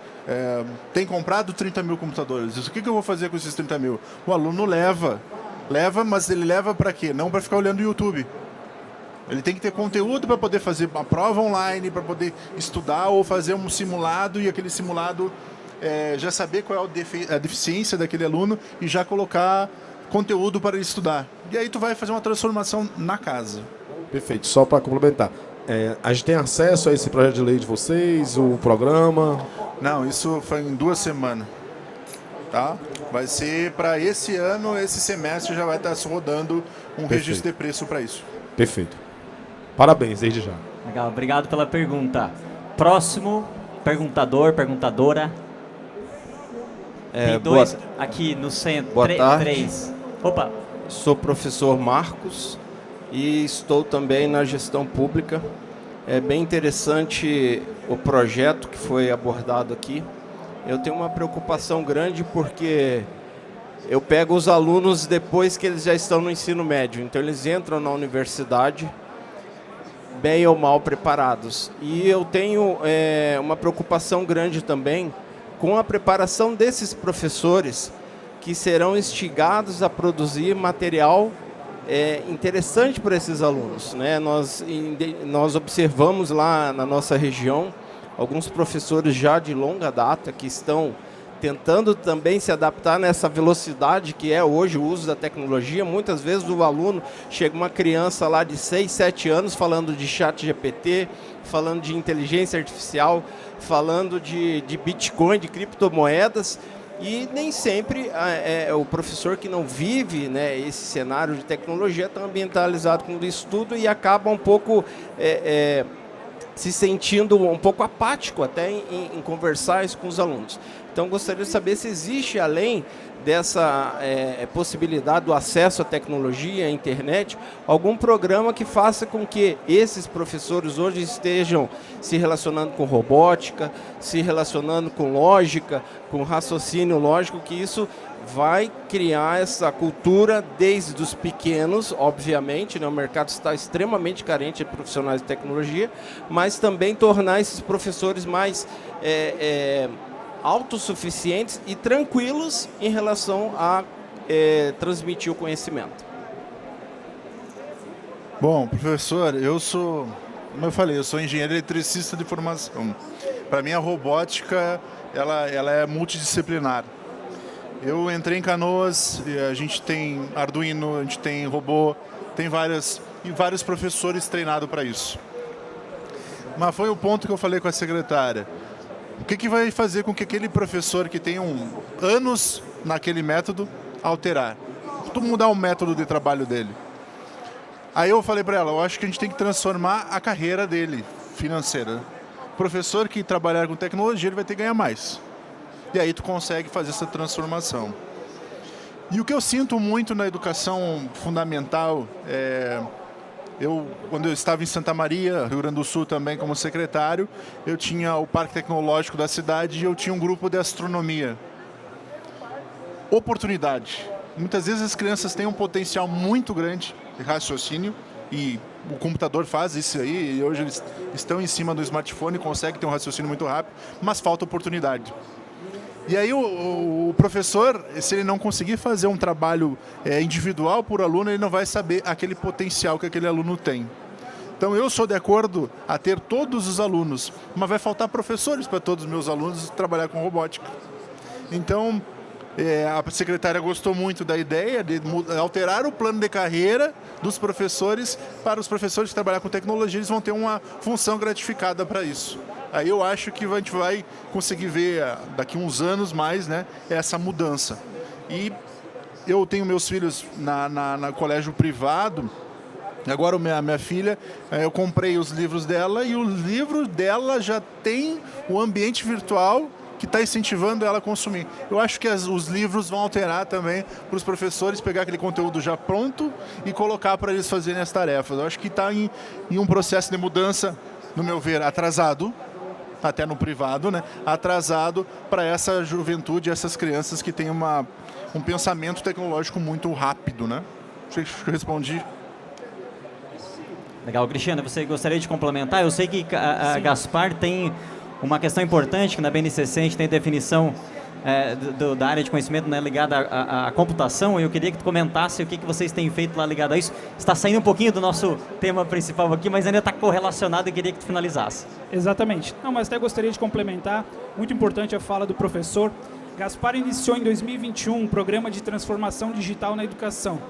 tem comprado 30 mil computadores. O que eu vou fazer com esses 30 mil? O aluno leva, mas ele leva para quê? Não para ficar olhando o YouTube. Ele tem que ter conteúdo para poder fazer uma prova online, para poder estudar ou fazer um simulado, e aquele simulado já saber qual é a deficiência daquele aluno e já colocar conteúdo para ele estudar. E aí tu vai fazer uma transformação na casa. Perfeito. Só para complementar. A gente tem acesso a esse projeto de lei de vocês, o programa? Não, isso foi em 2 semanas. Tá? Vai ser para esse ano, esse semestre já vai estar rodando um registro de preço para isso. Perfeito. Parabéns, desde já. Legal, obrigado pela pergunta. Próximo perguntador, perguntadora. Tem 2 aqui no centro. Boa tarde. 3. Opa. Sou professor Marcos e estou também na gestão pública. É bem interessante o projeto que foi abordado aqui. Eu tenho uma preocupação grande porque eu pego os alunos depois que eles já estão no ensino médio. Então eles entram na universidade bem ou mal preparados. E eu tenho uma preocupação grande também com a preparação desses professores que serão instigados a produzir material interessante para esses alunos, né? Nós observamos lá na nossa região alguns professores já de longa data que estão tentando também se adaptar nessa velocidade que é hoje o uso da tecnologia. Muitas vezes o aluno, chega uma criança lá de 6, 7 anos falando de chat GPT, falando de inteligência artificial, falando de Bitcoin, de criptomoedas, e nem sempre o professor que não vive, né, esse cenário de tecnologia está ambientalizado com isso tudo e acaba um pouco se sentindo um pouco apático até em conversar isso com os alunos. Então, gostaria de saber se existe, além dessa possibilidade do acesso à tecnologia, à internet, algum programa que faça com que esses professores hoje estejam se relacionando com robótica, se relacionando com lógica, com raciocínio lógico, que isso vai criar essa cultura desde os pequenos, obviamente, né? O mercado está extremamente carente de profissionais de tecnologia, mas também tornar esses professores mais autossuficientes e tranquilos em relação a transmitir o conhecimento. Bom, professor, como eu falei, eu sou engenheiro eletricista de formação. Para mim, a robótica ela é multidisciplinar. Eu entrei em Canoas, a gente tem Arduino, a gente tem robô, tem vários professores treinados para isso. Mas foi o ponto que eu falei com a secretária. O que vai fazer com que aquele professor que tem anos naquele método alterar? Mudar o método de trabalho dele. Aí eu falei para ela, eu acho que a gente tem que transformar a carreira dele, financeira. O professor que trabalhar com tecnologia, ele vai ter que ganhar mais. E aí tu consegue fazer essa transformação. E o que eu sinto muito na educação fundamental quando eu estava em Santa Maria, Rio Grande do Sul também como secretário, eu tinha o Parque Tecnológico da cidade e eu tinha um grupo de astronomia. Oportunidade. Muitas vezes as crianças têm um potencial muito grande de raciocínio e o computador faz isso aí, e hoje eles estão em cima do smartphone e conseguem ter um raciocínio muito rápido, mas falta oportunidade. E aí o professor, se ele não conseguir fazer um trabalho individual por aluno, ele não vai saber aquele potencial que aquele aluno tem. Então eu sou de acordo a ter todos os alunos, mas vai faltar professores para todos os meus alunos trabalhar com robótica. Então a secretária gostou muito da ideia de alterar o plano de carreira dos professores para os professores que trabalhar com tecnologia, eles vão ter uma função gratificada para isso. Aí eu acho que a gente vai conseguir ver daqui uns anos mais, né, essa mudança. E eu tenho meus filhos na colégio privado. Agora minha filha, eu comprei os livros dela e o livro dela já tem o ambiente virtual que está incentivando ela a consumir. Eu acho que os livros vão alterar também para os professores pegar aquele conteúdo já pronto e colocar para eles fazerem as tarefas. Eu acho que está em um processo de mudança, no meu ver, atrasado, até no privado, né? Atrasado para essa juventude, essas crianças que têm um pensamento tecnológico muito rápido, né? Acho que eu respondi. Legal, Cristiano, você gostaria de complementar? Eu sei que a Gaspar tem uma questão importante, que na BNCC a gente tem definição da área de conhecimento, né, ligada à computação, e eu queria que tu comentasse o que vocês têm feito lá ligado a isso. Está saindo um pouquinho do nosso tema principal aqui, mas ainda está correlacionado e queria que tu finalizasse. Exatamente. Não, mas até gostaria de complementar, muito importante a fala do professor. Gaspar iniciou em 2021 um programa de transformação digital na educação.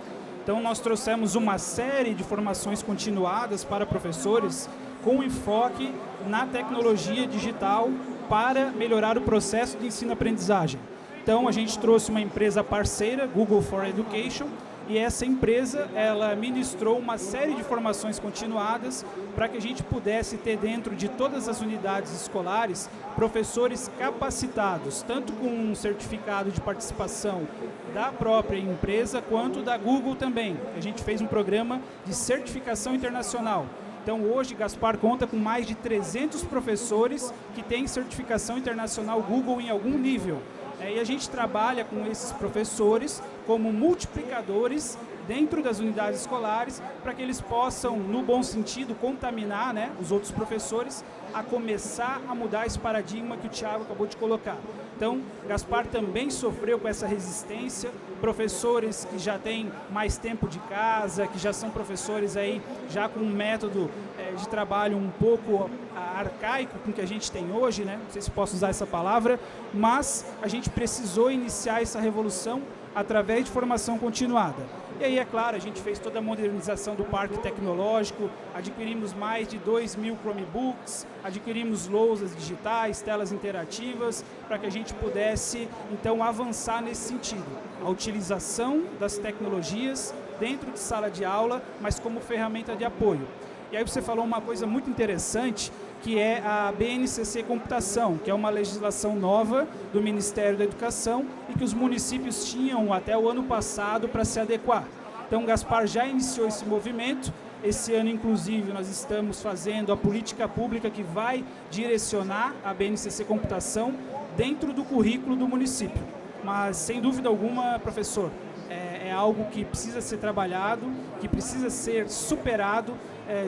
Então nós trouxemos uma série de formações continuadas para professores com enfoque na tecnologia digital para melhorar o processo de ensino-aprendizagem. Então, a gente trouxe uma empresa parceira, Google for Education, e essa empresa, ela ministrou uma série de formações continuadas para que a gente pudesse ter dentro de todas as unidades escolares professores capacitados, tanto com um certificado de participação da própria empresa, quanto da Google também. A gente fez um programa de certificação internacional. Então, hoje, Gaspar conta com mais de 300 professores que têm certificação internacional Google em algum nível. E a gente trabalha com esses professores como multiplicadores dentro das unidades escolares para que eles possam, no bom sentido, contaminar, né, os outros professores a começar a mudar esse paradigma que o Thiago acabou de colocar. Então, Gaspar também sofreu com essa resistência, professores que já têm mais tempo de casa, que já são professores aí já com um método de trabalho um pouco arcaico com o que a gente tem hoje, né? Não sei se posso usar essa palavra, mas a gente precisou iniciar essa revolução através de formação continuada. E aí, é claro, a gente fez toda a modernização do parque tecnológico, adquirimos mais de 2.000 Chromebooks, adquirimos lousas digitais, telas interativas, para que a gente pudesse, então, avançar nesse sentido. A utilização das tecnologias dentro de sala de aula, mas como ferramenta de apoio. E aí você falou uma coisa muito interessante, que é a BNCC Computação, que é uma legislação nova do Ministério da Educação e que os municípios tinham até o ano passado para se adequar. Então, Gaspar já iniciou esse movimento. Esse ano, inclusive, nós estamos fazendo a política pública que vai direcionar a BNCC Computação dentro do currículo do município. Mas, sem dúvida alguma, professor, é algo que precisa ser trabalhado, que precisa ser superado,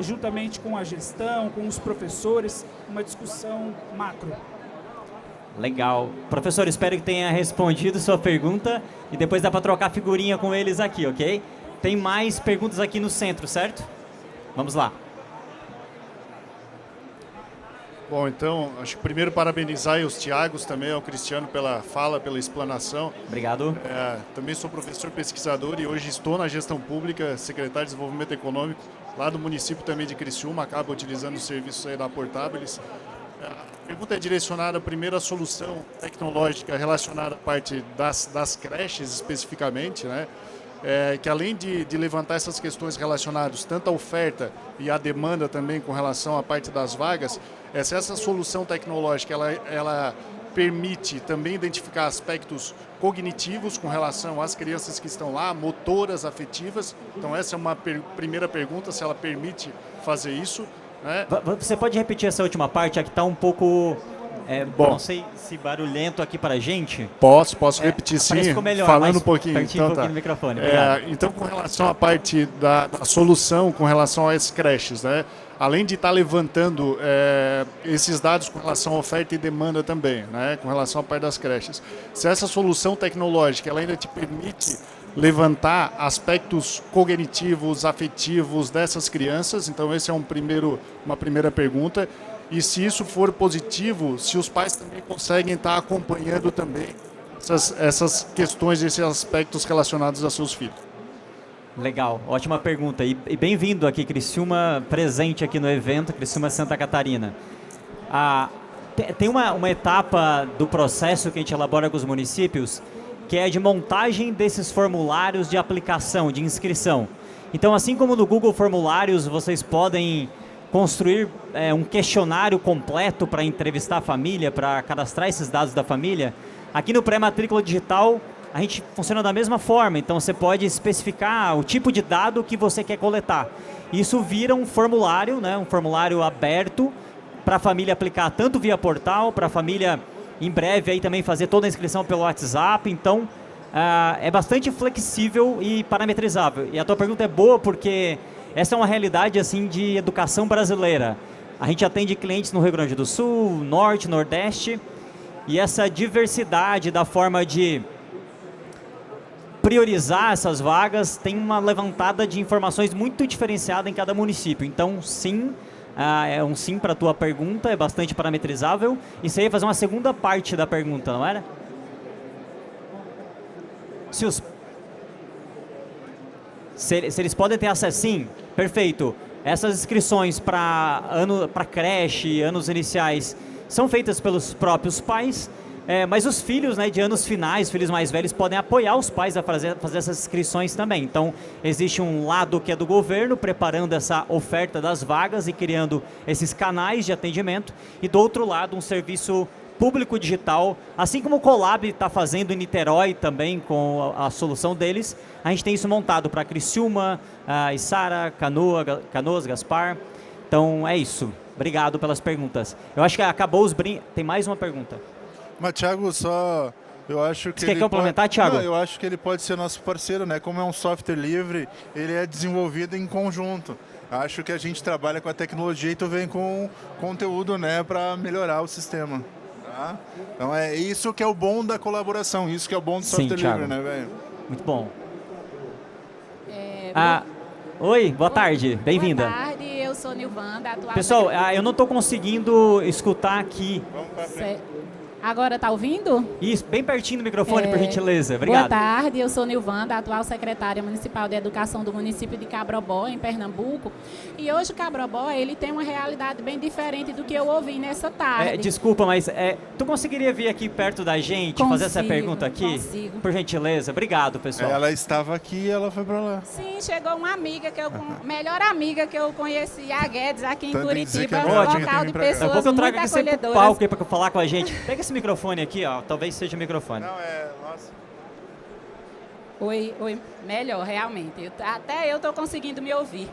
juntamente com a gestão, com os professores, uma discussão macro. Legal. Professor, espero que tenha respondido sua pergunta e depois dá para trocar figurinha com eles aqui, ok? Tem mais perguntas aqui no centro, certo? Vamos lá. Bom, então, acho que primeiro parabenizar os Tiagos também, ao Cristiano pela fala, pela explanação. Obrigado. Também sou professor pesquisador e hoje estou na gestão pública, secretário de Desenvolvimento Econômico, lá do município também de Criciúma, acabo utilizando os serviços aí da Portabilis. A pergunta é direcionada primeiro à solução tecnológica relacionada à parte das creches especificamente, né? Que além de levantar essas questões relacionadas tanto à oferta e à demanda também com relação à parte das vagas, se essa solução tecnológica ela permite também identificar aspectos cognitivos com relação às crianças que estão lá, motoras, afetivas. Então essa é uma primeira pergunta, se ela permite fazer isso, né? Você pode repetir essa última parte? Aqui está um pouco... Bom, não sei se barulhento aqui para a gente. Posso repetir sim, melhor, falando um pouquinho. Então, no microfone. Então, com relação à parte da solução, com relação às creches, né? Além de estar levantando esses dados com relação à oferta e demanda também, né? Com relação à parte das creches. Se essa solução tecnológica ela ainda te permite levantar aspectos cognitivos, afetivos dessas crianças, então esse é uma primeira pergunta. E se isso for positivo, se os pais também conseguem estar acompanhando também essas questões, esses aspectos relacionados a seus filhos. Legal, ótima pergunta. E bem-vindo aqui, Criciúma, presente aqui no evento, Criciúma Santa Catarina. Tem uma etapa do processo que a gente elabora com os municípios, que é de montagem desses formulários de aplicação, de inscrição. Então, assim como no Google Formulários, vocês podem construir um questionário completo para entrevistar a família, para cadastrar esses dados da família. Aqui no pré-matrícula digital, a gente funciona da mesma forma. Então, você pode especificar o tipo de dado que você quer coletar. Isso vira um formulário, né, um formulário aberto para a família aplicar tanto via portal, para a família, em breve, aí também fazer toda a inscrição pelo WhatsApp. Então, é bastante flexível e parametrizável. E a tua pergunta é boa porque essa é uma realidade assim de educação brasileira. A gente atende clientes no Rio Grande do Sul, Norte, Nordeste, e essa diversidade da forma de priorizar essas vagas tem uma levantada de informações muito diferenciada em cada município. Então, sim, é um sim para a tua pergunta, é bastante parametrizável. E você ia fazer uma segunda parte da pergunta, não era? Se eles podem ter acesso, sim, perfeito. Essas inscrições para creche, anos iniciais, são feitas pelos próprios pais, mas os filhos, né, de anos finais, filhos mais velhos, podem apoiar os pais a fazer essas inscrições também. Então, existe um lado que é do governo, preparando essa oferta das vagas e criando esses canais de atendimento, e do outro lado, um serviço público digital, assim como o Colab está fazendo em Niterói também com a solução deles. A gente tem isso montado para Criciúma, Içara, Canoas, Gaspar. Então é isso. Obrigado pelas perguntas. Eu acho que acabou os brincos. Tem mais uma pergunta. Mas, Thiago, eu acho que você quer complementar, Thiago? Não, eu acho que ele pode ser nosso parceiro, né? Como é um software livre, ele é desenvolvido em conjunto. Acho que a gente trabalha com a tecnologia e tu vem com conteúdo, né, para melhorar o sistema. Então é isso que é o bom da colaboração, isso que é o bom do software livre, né, velho? Muito bom. Oi, boa tarde, bem-vinda. Boa tarde, eu sou Nilvanda, atual... Pessoal, eu não estou conseguindo escutar aqui. Agora está ouvindo? Isso, bem pertinho do microfone, por gentileza. Obrigado. Boa tarde, eu sou Nilvanda, atual secretária municipal de educação do município de Cabrobó, em Pernambuco. E hoje o Cabrobó, ele tem uma realidade bem diferente do que eu ouvi nessa tarde. Desculpa, mas tu conseguiria vir aqui perto da gente, fazer essa pergunta aqui? Consigo. Por gentileza. Obrigado, pessoal. Ela estava aqui e ela foi para lá. Sim, chegou uma amiga, melhor amiga que eu conheci, a Guedes, aqui em Tanto tem que dizer que Curitiba, a um Guedes local tem de que vir pra cá. Daqui a pessoas pouco eu trago muito aqui sempre pro acolhedoras. palco aí pra falar com a gente. Pega esse microfone aqui, ó. Talvez seja o microfone. Não, nossa. Oi, melhor, realmente. Até eu estou conseguindo me ouvir.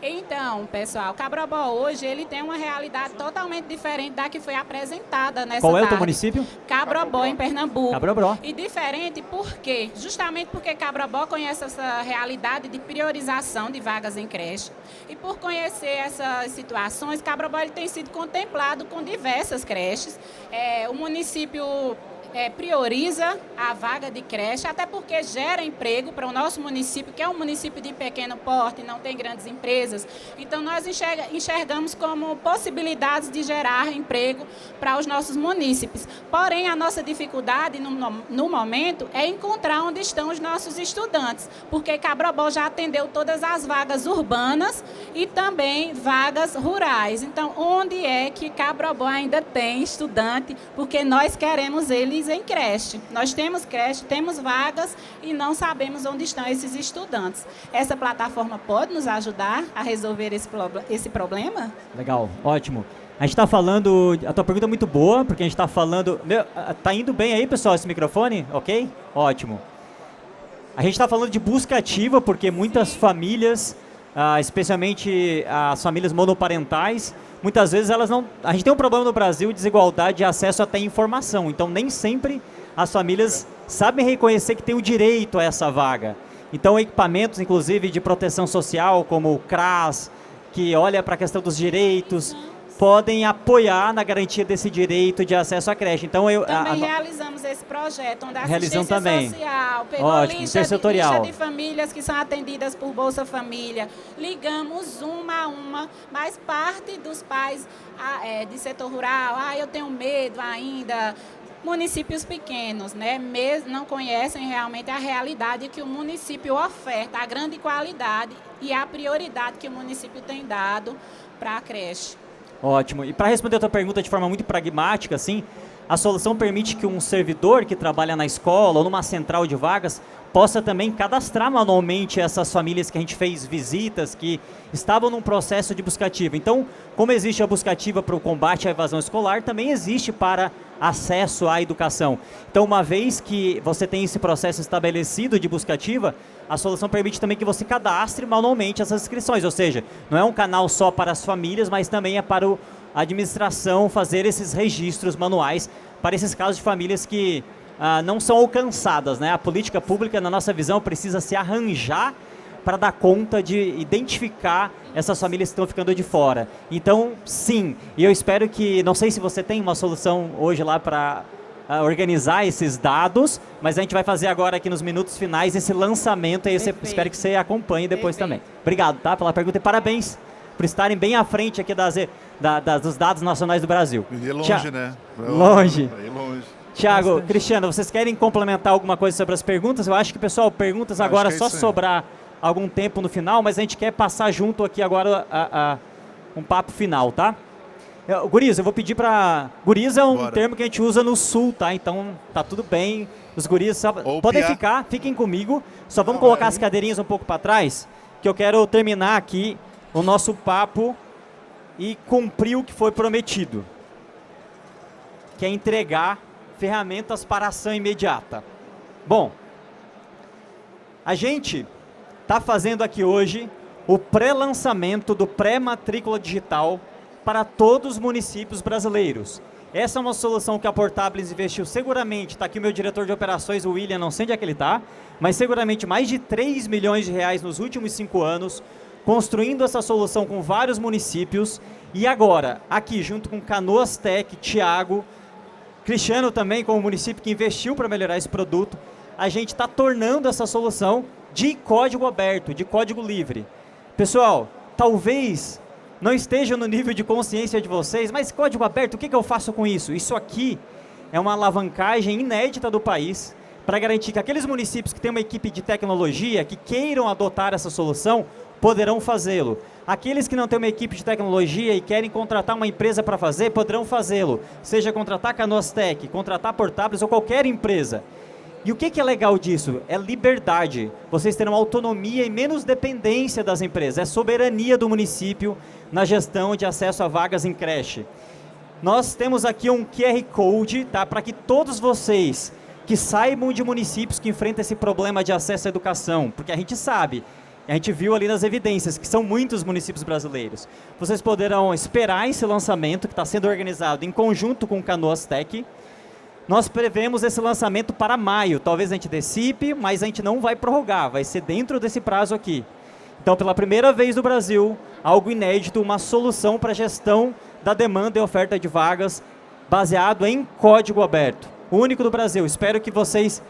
Então, pessoal, Cabrobó hoje ele tem uma realidade totalmente diferente da que foi apresentada nessa Qual é o tarde. teu município? Cabrobó, em Pernambuco. Cabrobó. E diferente por quê? Justamente porque Cabrobó conhece essa realidade de priorização de vagas em creche. E por conhecer essas situações, Cabrobó ele tem sido contemplado com diversas creches. O município prioriza a vaga de creche, até porque gera emprego para o nosso município, que é um município de pequeno porte, não tem grandes empresas. Então, nós enxergamos como possibilidades de gerar emprego para os nossos munícipes. Porém, a nossa dificuldade no momento é encontrar onde estão os nossos estudantes, porque Cabrobó já atendeu todas as vagas urbanas e também vagas rurais. Então, onde é que Cabrobó ainda tem estudante? Porque nós queremos eles em creche. Nós temos creche, temos vagas e não sabemos onde estão esses estudantes. Essa plataforma pode nos ajudar a resolver esse problema? Legal, ótimo. A gente está falando... A tua pergunta é muito boa, porque a gente está falando... Tá indo bem aí, pessoal, esse microfone? Ok? Ótimo. A gente está falando de busca ativa, porque muitas famílias, especialmente as famílias monoparentais, muitas vezes elas não... A gente tem um problema no Brasil de desigualdade de acesso até informação. Então, nem sempre as famílias sabem reconhecer que tem o direito a essa vaga. Então, equipamentos, inclusive, de proteção social, como o CRAS, que olha para a questão dos direitos, podem apoiar na garantia desse direito de acesso à creche. Então, também realizamos esse projeto, onde a Realizam assistência também. social pegou Ótimo, lista intersetorial. de famílias que são atendidas por Bolsa Família. Ligamos uma a uma, mas parte dos pais de setor rural, eu tenho medo ainda. Municípios pequenos, né, não conhecem realmente a realidade que o município oferta, a grande qualidade e a prioridade que o município tem dado para a creche. Ótimo. E para responder a tua pergunta de forma muito pragmática, assim, a solução permite que um servidor que trabalha na escola ou numa central de vagas possa também cadastrar manualmente essas famílias que a gente fez visitas, que estavam num processo de busca ativa. Então, como existe a busca ativa para o combate à evasão escolar, também existe para acesso à educação. Então, uma vez que você tem esse processo estabelecido de busca ativa, a solução permite também que você cadastre manualmente essas inscrições, ou seja, não é um canal só para as famílias, mas também é para a administração fazer esses registros manuais para esses casos de famílias que não são alcançadas, né? A política pública, na nossa visão, precisa se arranjar para dar conta de identificar essas famílias que estão ficando de fora. Então, sim, e eu espero que, não sei se você tem uma solução hoje lá para organizar esses dados, mas a gente vai fazer agora aqui nos minutos finais esse lançamento e espero que você acompanhe depois também. Obrigado, tá, pela pergunta e parabéns por estarem bem à frente aqui dos dados nacionais do Brasil. E longe, né? Longe. Longe. Tiago, Cristiano, vocês querem complementar alguma coisa sobre as perguntas? Eu acho que, pessoal, perguntas agora só sobrar algum tempo no final, mas a gente quer passar junto aqui agora um papo final, tá? Guris, eu vou pedir para... Guris é um termo que a gente usa no Sul, tá? Então, tá tudo bem. Os guris podem ficar, fiquem comigo. Só vamos colocar as cadeirinhas um pouco para trás, que eu quero terminar aqui o nosso papo e cumprir o que foi prometido, que é entregar ferramentas para ação imediata. Bom, a gente está fazendo aqui hoje o pré-lançamento do pré-matrícula digital para todos os municípios brasileiros. Essa é uma solução que a Portábilis investiu seguramente, está aqui o meu diretor de operações, o William, não sei onde é que ele está, mas seguramente mais de 3 milhões de reais nos últimos 5 anos, construindo essa solução com vários municípios, e agora, aqui junto com Canoas Tech, Tiago, Cristiano também, como município que investiu para melhorar esse produto, a gente está tornando essa solução de código aberto, de código livre. Pessoal, talvez não esteja no nível de consciência de vocês, mas código aberto, o que eu faço com isso? Isso aqui é uma alavancagem inédita do país para garantir que aqueles municípios que têm uma equipe de tecnologia, que queiram adotar essa solução, poderão fazê-lo. Aqueles que não têm uma equipe de tecnologia e querem contratar uma empresa para fazer, poderão fazê-lo. Seja contratar Canoas Tech, contratar Portábiles ou qualquer empresa. E o que é legal disso? É liberdade. Vocês terão autonomia e menos dependência das empresas. É soberania do município na gestão de acesso a vagas em creche. Nós temos aqui um QR Code, tá, para que todos vocês que saibam de municípios que enfrentam esse problema de acesso à educação, porque a gente sabe, a gente viu ali nas evidências que são muitos municípios brasileiros. Vocês poderão esperar esse lançamento que está sendo organizado em conjunto com o Canoas Tech. Nós prevemos esse lançamento para maio, talvez a gente antecipe, mas a gente não vai prorrogar, vai ser dentro desse prazo aqui. Então, pela primeira vez no Brasil, algo inédito, uma solução para a gestão da demanda e oferta de vagas baseado em código aberto. O único do Brasil. Espero que vocês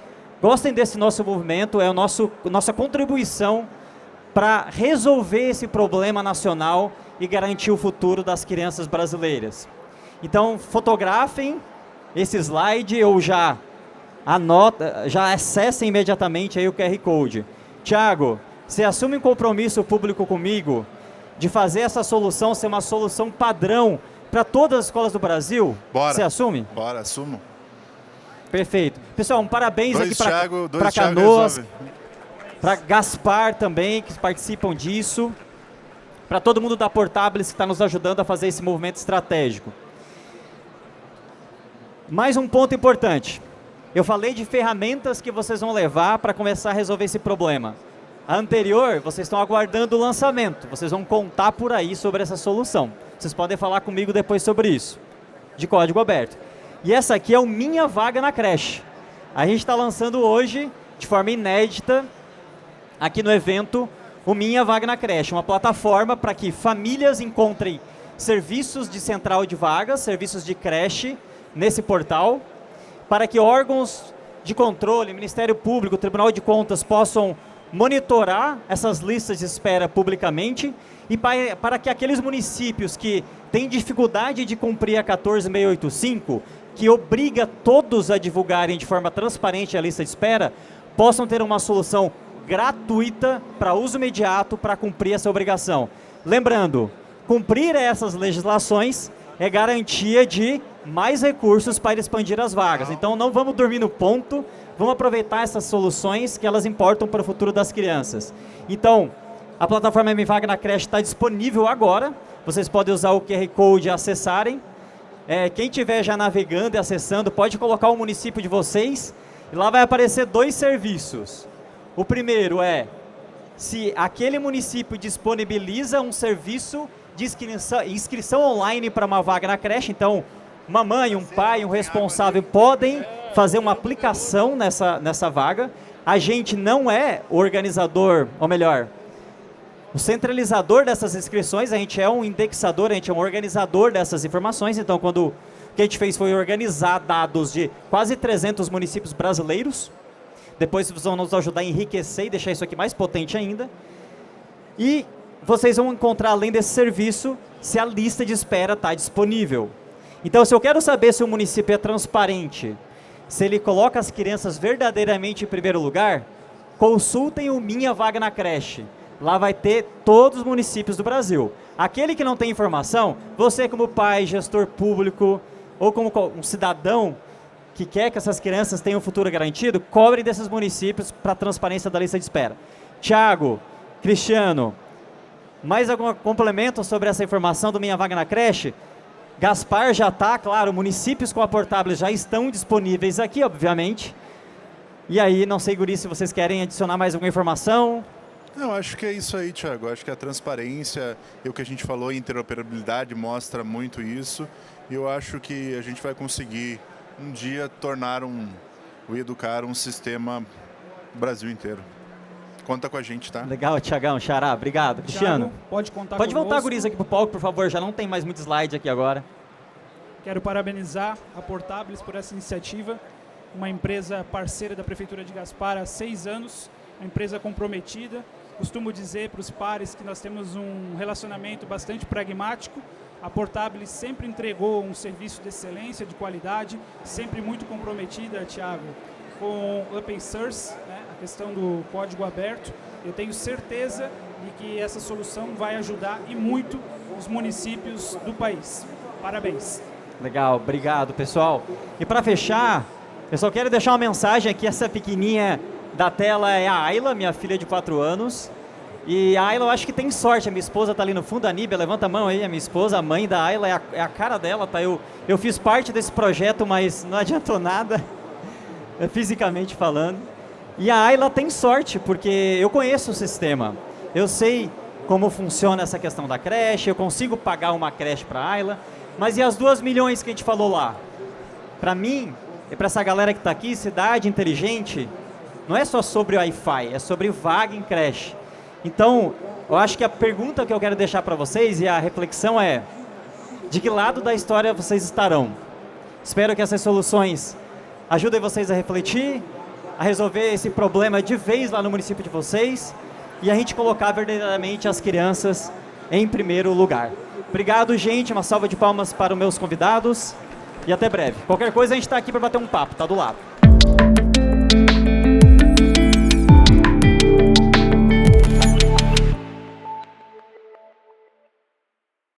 gostem desse nosso movimento, é a nossa contribuição para resolver esse problema nacional e garantir o futuro das crianças brasileiras. Então, fotografem esse slide ou já acessem imediatamente aí o QR Code. Tiago, você assume um compromisso público comigo de fazer essa solução ser uma solução padrão para todas as escolas do Brasil? Bora. Você assume? Bora, assumo. Perfeito. Pessoal, um parabéns aqui para Thiago Canoas, resolve. para Gaspar também, que participam disso, para todo mundo da Portábiles que está nos ajudando a fazer esse movimento estratégico. Mais um ponto importante. Eu falei de ferramentas que vocês vão levar para começar a resolver esse problema. A anterior, vocês estão aguardando o lançamento. Vocês vão contar por aí sobre essa solução. Vocês podem falar comigo depois sobre isso, de código aberto. E essa aqui é o Minha Vaga na Creche. A gente está lançando hoje, de forma inédita, aqui no evento, o Minha Vaga na Creche. Uma plataforma para que famílias encontrem serviços de central de vagas, serviços de creche, nesse portal, para que órgãos de controle, Ministério Público, Tribunal de Contas possam monitorar essas listas de espera publicamente e para que aqueles municípios que têm dificuldade de cumprir a 14685, que obriga todos a divulgarem de forma transparente a lista de espera, possam ter uma solução gratuita para uso imediato para cumprir essa obrigação. Lembrando, cumprir essas legislações é garantia de mais recursos para expandir as vagas. Então não vamos dormir no ponto, vamos aproveitar essas soluções que elas importam para o futuro das crianças. Então, a plataforma Minha Vaga na Creche está disponível agora, vocês podem usar o QR Code e acessarem. Quem estiver já navegando e acessando, pode colocar o município de vocês, e lá vai aparecer 2 serviços. O primeiro é, se aquele município disponibiliza um serviço de inscrição online para uma vaga na creche, então uma mãe, um pai, um responsável podem fazer uma aplicação nessa vaga. A gente não é o organizador, ou melhor, o centralizador dessas inscrições, a gente é um indexador, a gente é um organizador dessas informações. Então, o que a gente fez foi organizar dados de quase 300 municípios brasileiros. Depois vocês vão nos ajudar a enriquecer e deixar isso aqui mais potente ainda. E vocês vão encontrar, além desse serviço, se a lista de espera está disponível. Então, se eu quero saber se o município é transparente, se ele coloca as crianças verdadeiramente em primeiro lugar, consultem o Minha Vaga na Creche. Lá vai ter todos os municípios do Brasil. Aquele que não tem informação, você como pai, gestor público, ou como um cidadão que quer que essas crianças tenham um futuro garantido, cobre desses municípios para a transparência da lista de espera. Tiago, Cristiano, mais algum complemento sobre essa informação do Minha Vaga na Creche? Gaspar já está, claro, municípios com a Portábiles já estão disponíveis aqui, obviamente. E aí, não sei, guri, se vocês querem adicionar mais alguma informação. Não, acho que é isso aí, Thiago. Acho que a transparência e o que a gente falou, interoperabilidade, mostra muito isso. E eu acho que a gente vai conseguir, um dia, tornar o Educar um sistema Brasil inteiro. Conta com a gente, tá? Legal, Thiagão, Xará, obrigado. Cristiano, Thiago, pode contar pode voltar, conosco. guris, aqui pro palco, por favor, já não tem mais muito slide aqui agora. Quero parabenizar a Portábiles por essa iniciativa, uma empresa parceira da Prefeitura de Gaspar há 6 anos, uma empresa comprometida, costumo dizer para os pares que nós temos um relacionamento bastante pragmático. A Portabilis sempre entregou um serviço de excelência, de qualidade, sempre muito comprometida, Thiago, com open source, né, a questão do código aberto. Eu tenho certeza de que essa solução vai ajudar e muito os municípios do país. Parabéns. Legal, obrigado, pessoal. E para fechar, eu só quero deixar uma mensagem aqui. Essa pequenininha da tela é a Ayla, minha filha de 4 anos. E a Ayla, eu acho que tem sorte. A minha esposa está ali no fundo, a Níbia, levanta a mão aí. A minha esposa, a mãe da Ayla, é a cara dela, tá? Eu fiz parte desse projeto, mas não adiantou nada, fisicamente falando. E a Ayla tem sorte, porque eu conheço o sistema. Eu sei como funciona essa questão da creche, eu consigo pagar uma creche para a Ayla. Mas e as 2 milhões que a gente falou lá? Para mim, e para essa galera que está aqui, cidade inteligente, não é só sobre o Wi-Fi, é sobre vaga em creche. Então, eu acho que a pergunta que eu quero deixar para vocês e a reflexão é: de que lado da história vocês estarão? Espero que essas soluções ajudem vocês a refletir, a resolver esse problema de vez lá no município de vocês e a gente colocar verdadeiramente as crianças em primeiro lugar. Obrigado, gente. Uma salva de palmas para os meus convidados e até breve. Qualquer coisa, a gente está aqui para bater um papo, tá do lado.